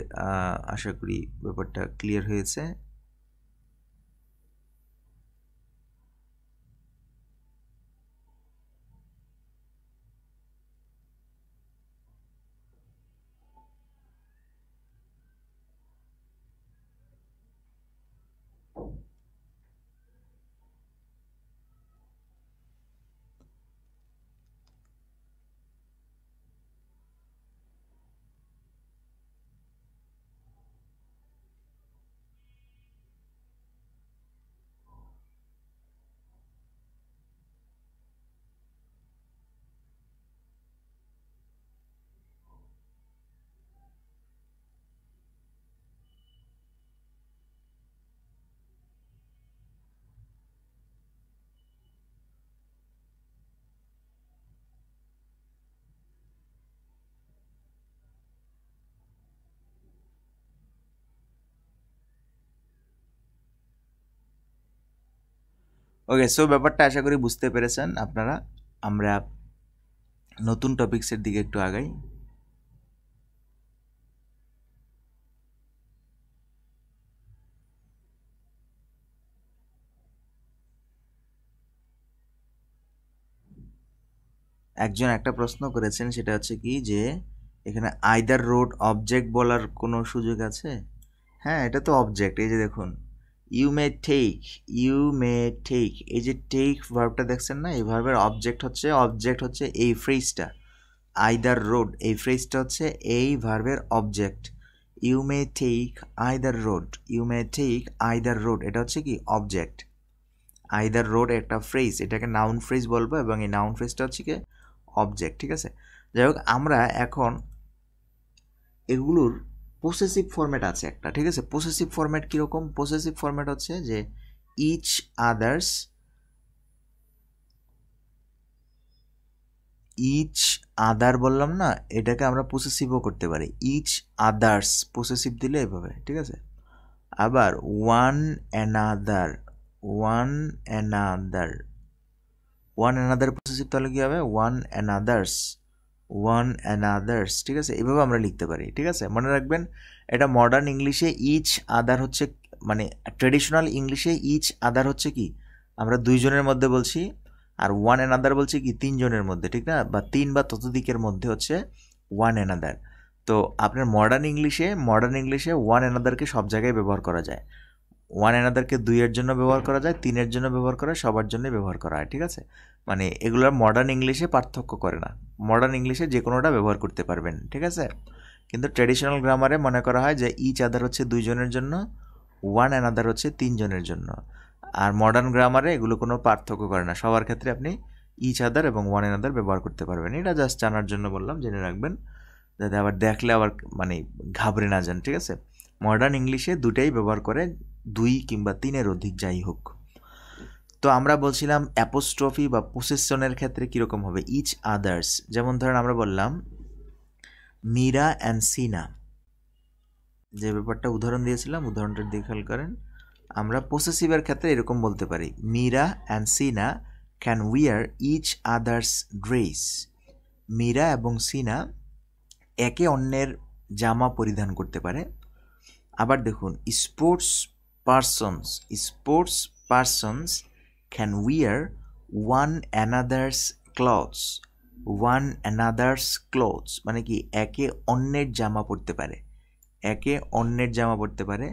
আশা করি ব্যাপারটা ক্লিয়ার হয়েছে। ওকে, সো ব্যাপারটা আশা করি বুঝতে পেরেছেন আপনারা। আমরা নতুন টপিকসের দিকে একটু আগাই। একজন একটা প্রশ্ন করেছেন, সেটা হচ্ছে কি যে এখানে আইদার রোড অবজেক্ট বলার কোনো সুযোগ আছে? হ্যাঁ, এটা তো অবজেক্ট। এই যে দেখুন you may take, you may take, এই যে টেক ভার্বটা দেখছেন না, এই ভার্বের অবজেক্ট হচ্ছে এই ফ্রেজটা। আইদার রোড, এই ফ্রেজটা হচ্ছে এই ভার্বের object. You may take either road, you may take either road, এটা হচ্ছে কি অবজেক্ট। আইদার রোড একটা ফ্রেজ, এটাকে নাউন ফ্রেজ বলবো, এবং এই নাউন ফ্রেজটা হচ্ছে কি অবজেক্ট, ঠিক আছে। যাই হোক, আমরা এখন এগুলোর পসেসিভ ফরম্যাট আছে একটা, ঠিক আছে। পসেসিভ ফরম্যাট কীরকম? পসেসিভ ফরম্যাট হচ্ছে যে ইচ আদার্স, ইচ আদার বললাম না, এটাকে আমরা পসেসিভও করতে পারি। ইচ আদার্স পসেসিভ দিলে এভাবে, ঠিক আছে। আবার one another, one another, one another possessive তাহলে কী হবে? ওয়ান অ্যানাদার্স, ওয়ান অ্যানাদার্স, ঠিক আছে। এভাবে আমরা লিখতে পারি, ঠিক আছে। মনে রাখবেন, এটা মডার্ন ইংলিশে ইচ আদার হচ্ছে, মানে ট্রেডিশনাল ইংলিশে ইচ আদার হচ্ছে কি আমরা দুইজনের মধ্যে বলছি, আর ওয়ান অ্যানাদার বলছি কি তিনজনের মধ্যে, ঠিক না, বা তিন বা ততোধিকের মধ্যে হচ্ছে ওয়ান অ্যানাদার। তো আপনার মডার্ন ইংলিশে ওয়ান অ্যানাদারকে সব জায়গায় ব্যবহার করা যায়। ওয়ান অ্যানাদারকে দুইয়ের জন্য ব্যবহার করা যায়, তিনের জন্য ব্যবহার করা, সবার জন্যই ব্যবহার করা হয়, ঠিক আছে। মানে এগুলোর মডার্ন ইংলিশে পার্থক্য করে না, মডার্ন ইংলিশে যে কোনোটা ব্যবহার করতে পারবেন, ঠিক আছে। কিন্তু ট্র্যাডিশনাল গ্রামারে মনে করা হয় যে ইচ আদার হচ্ছে দুইজনের জন্য, ওয়ান অ্যানাদার হচ্ছে তিনজনের জন্য। আর মডার্ন গ্রামারে এগুলো কোনো পার্থক্য করে না, সবার ক্ষেত্রে আপনি ইচ আদার এবং ওয়ান অ্যানাদার ব্যবহার করতে পারবেন। এটা জাস্ট জানার জন্য বললাম, জেনে রাখবেন, যাতে আবার দেখলে আবার মানে ঘাবড়ে না যান, ঠিক আছে। মডার্ন ইংলিশে দুটাই ব্যবহার করে, দুই কিংবা তিনের অধিক যাই হোক। তো আমরা বলছিলাম অ্যাপোস্ট্রফি বা পসেশনের ক্ষেত্রে কীরকম হবে? ইচ আদার্স, যেমন ধরেন আমরা বললাম মীরা অ্যান্ড সিনা, যে ব্যাপারটা উদাহরণ দিয়েছিলাম, উদাহরণটার দিকে খেয়াল করেন। আমরা পসেসিভের ক্ষেত্রে এরকম বলতে পারি, Meera and Sina can wear each other's dress. Meera এবং সিনা একে অন্যের জামা পরিধান করতে পারে। আবার দেখুন, sports persons can wear one another's clothes. One another's clothes মানে কি একে অন্যের জামা পরতে পারে, একে অন্যের জামা পরতে পারে।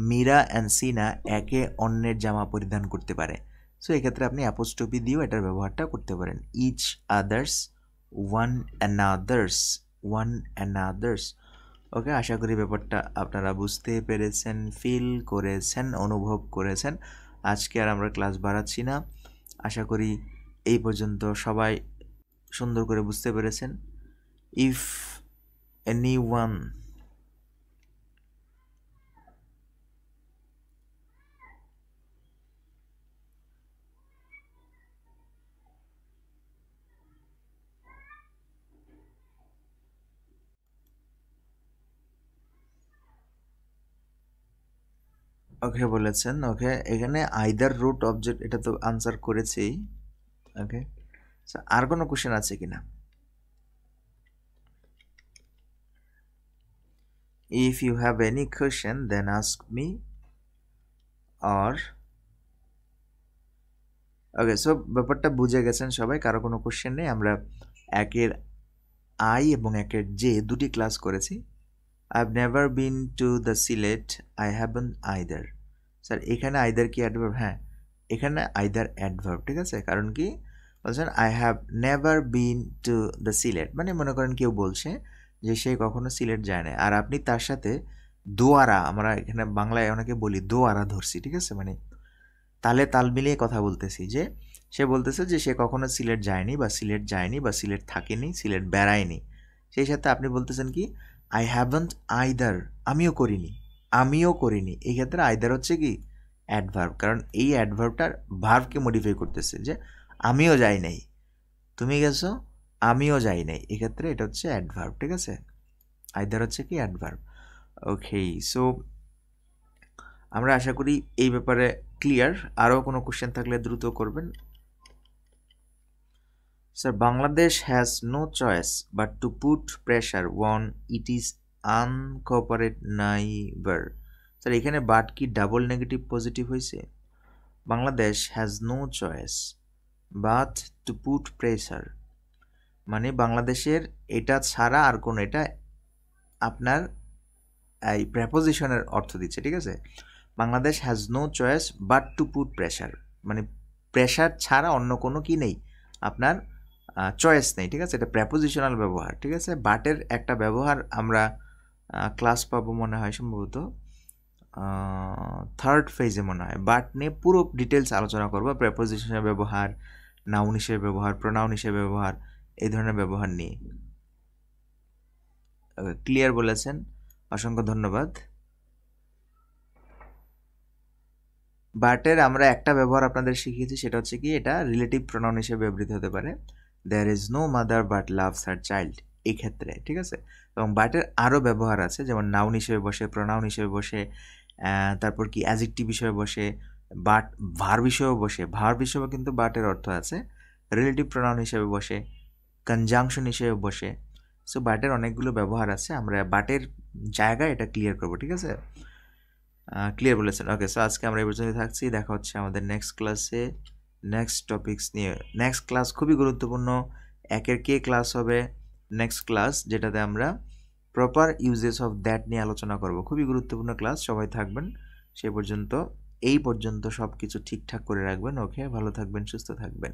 মীরা অ্যান্ড সিনা একে অন্যের জামা পরিধান করতে পারে। সো এক্ষেত্রে আপনি অ্যাপোস্ট্রফি দিয়েও এটার ব্যবহারটা করতে পারেন, ইচ আদার্স, one another's ওকে, আশা করি ব্যাপারটা আপনারা বুঝতে পেরেছেন, ফিল করেছেন, অনুভব করেছেন। আজকে আর আমরা ক্লাস বাড়াচ্ছি না, আশা করি এই পর্যন্ত সবাই সুন্দর করে বুঝতে পেরেছেন। ইফ এনিওয়ান ওকে বলেছেন, ওকে এখানে আইদার রুট অবজেক্ট, এটা তো আনসার করেছি। ওকে, আর কোনো কোশ্চেন আছে কিনা? If you have any question, then ask me or okay. So ব্যাপারটা বুঝে গেছেন সবাই, কারো কোনো কোশ্চেন নেই। আমরা একের আই এবং একের জে দুটি ক্লাস করেছি। I have never been to the Sylhet, I haven't either. Sir এখানে আইদার কি অ্যাডভার্ব? হ্যাঁ, এখানে আইদার অ্যাডভার্ব, ঠিক আছে। কারণ কি বলছেন, I have never been to the Sylhet, মানে মনে করেন কেউ বলছে যে সে কখনো সিলেট যায় না, আর আপনি তার সাথে দোয়ারা, আমরা এখানে বাংলায় অনেকে বলি দোয়ারা ধরছি, ঠিক আছে, মানে তালে তাল মিলিয়ে কথা বলতেছি। যে সে বলতেছে যে সে কখনো সিলেট যায়নি বা সিলেট যায়নি বা সিলেট থাকেনি, সিলেট বেড়ায়নি। সেই সাথে আপনি বলতেছেন কি, আই হ্যাভেন্ট আইদার, আমিও করিনি। এই ক্ষেত্রে আইদার হচ্ছে কি অ্যাডভার্ব, কারণ এই অ্যাডভার্বটার ভার্বকে মডিফাই করতেছে। যে আমিও যাই নাই, তুমি গেছো, আমিও যাই নাই, এক্ষেত্রে এটা হচ্ছে অ্যাডভার্ব, ঠিক আছে। আইদার হচ্ছে কি অ্যাডভার্ব। ওকে, সো আমরা আশা করি এই ব্যাপারে ক্লিয়ার। আরও কোনো কোশ্চেন থাকলে দ্রুত করবেন। Sir Bangladesh has no choice but to put pressure on it is uncooperate neighbour. Sir এখানে বাট কি ডাবল নেগেটিভ পজিটিভ হয়েছে? Bangladesh has no choice but to put pressure, মানে বাংলাদেশের এটা ছাড়া আর কোনো, এটা আপনার এই প্রেপোজিশনের অর্থ দিচ্ছে, ঠিক আছে। Bangladesh has no choice but to put pressure, মানে প্রেশার ছাড়া অন্য কোনো কি নেই, আপনার চয়েস নেই, ঠিক আছে। এটা প্রেপোজিশনাল ব্যবহার, ঠিক আছে। বাটের একটা ব্যবহার আমরা ক্লাস পাবো মনে হয় সম্ভবত থার্ড ফেজে মনে হয়। বাট নিয়ে পুরো ডিটেলস আলোচনা করবো, প্রেপোজিশনের ব্যবহার, নাউন হিসেবে ব্যবহার, প্রোনাউন হিসেবে ব্যবহার, এই ধরনের ব্যবহার নিয়ে। ক্লিয়ার বলেছেন, অসংখ্য ধন্যবাদ। বাটের আমরা একটা ব্যবহার আপনাদের শিখিয়েছি, সেটা হচ্ছে কি এটা রিলেটিভ প্রোনাউন হিসেবে ব্যবহৃত হতে পারে। There is no mother but loves her child, এই ক্ষেত্রে, ঠিক আছে। এবং বাটের আরও ব্যবহার আছে, যেমন নাউন হিসেবে বসে, প্রোনাউন হিসেবে বসে, তারপর কি অ্যাডজেক্টিভ হিসেবে বসে, বাট ভার্ব হিসেবে বসে। ভার্ব হিসেবে কিন্তু বাটের অর্থ আছে, রিলেটিভ প্রোনাউন হিসেবে বসে, কনজাংশন হিসেবে বসে। সো বাটের অনেকগুলো ব্যবহার আছে, আমরা বাটের জায়গায় এটা ক্লিয়ার করবো, ঠিক আছে। ক্লিয়ার বলেছেন, ওকে। সো আজকে আমরা এই পর্যন্ত থাকছি, দেখা হচ্ছে আমাদের নেক্সট ক্লাসে নেক্সট টপিকস নিয়ে। নেক্সট ক্লাস খুবই গুরুত্বপূর্ণ, একের কে ক্লাস হবে নেক্সট ক্লাস, যেটাতে আমরা প্রপার ইউজেস অফ দ্যাট নিয়ে আলোচনা করব। খুবই গুরুত্বপূর্ণ ক্লাস, সবাই থাকবেন সেই পর্যন্ত। এই পর্যন্ত সব কিছু ঠিকঠাক করে রাখবেন, ওকে। ভালো থাকবেন, সুস্থ থাকবেন।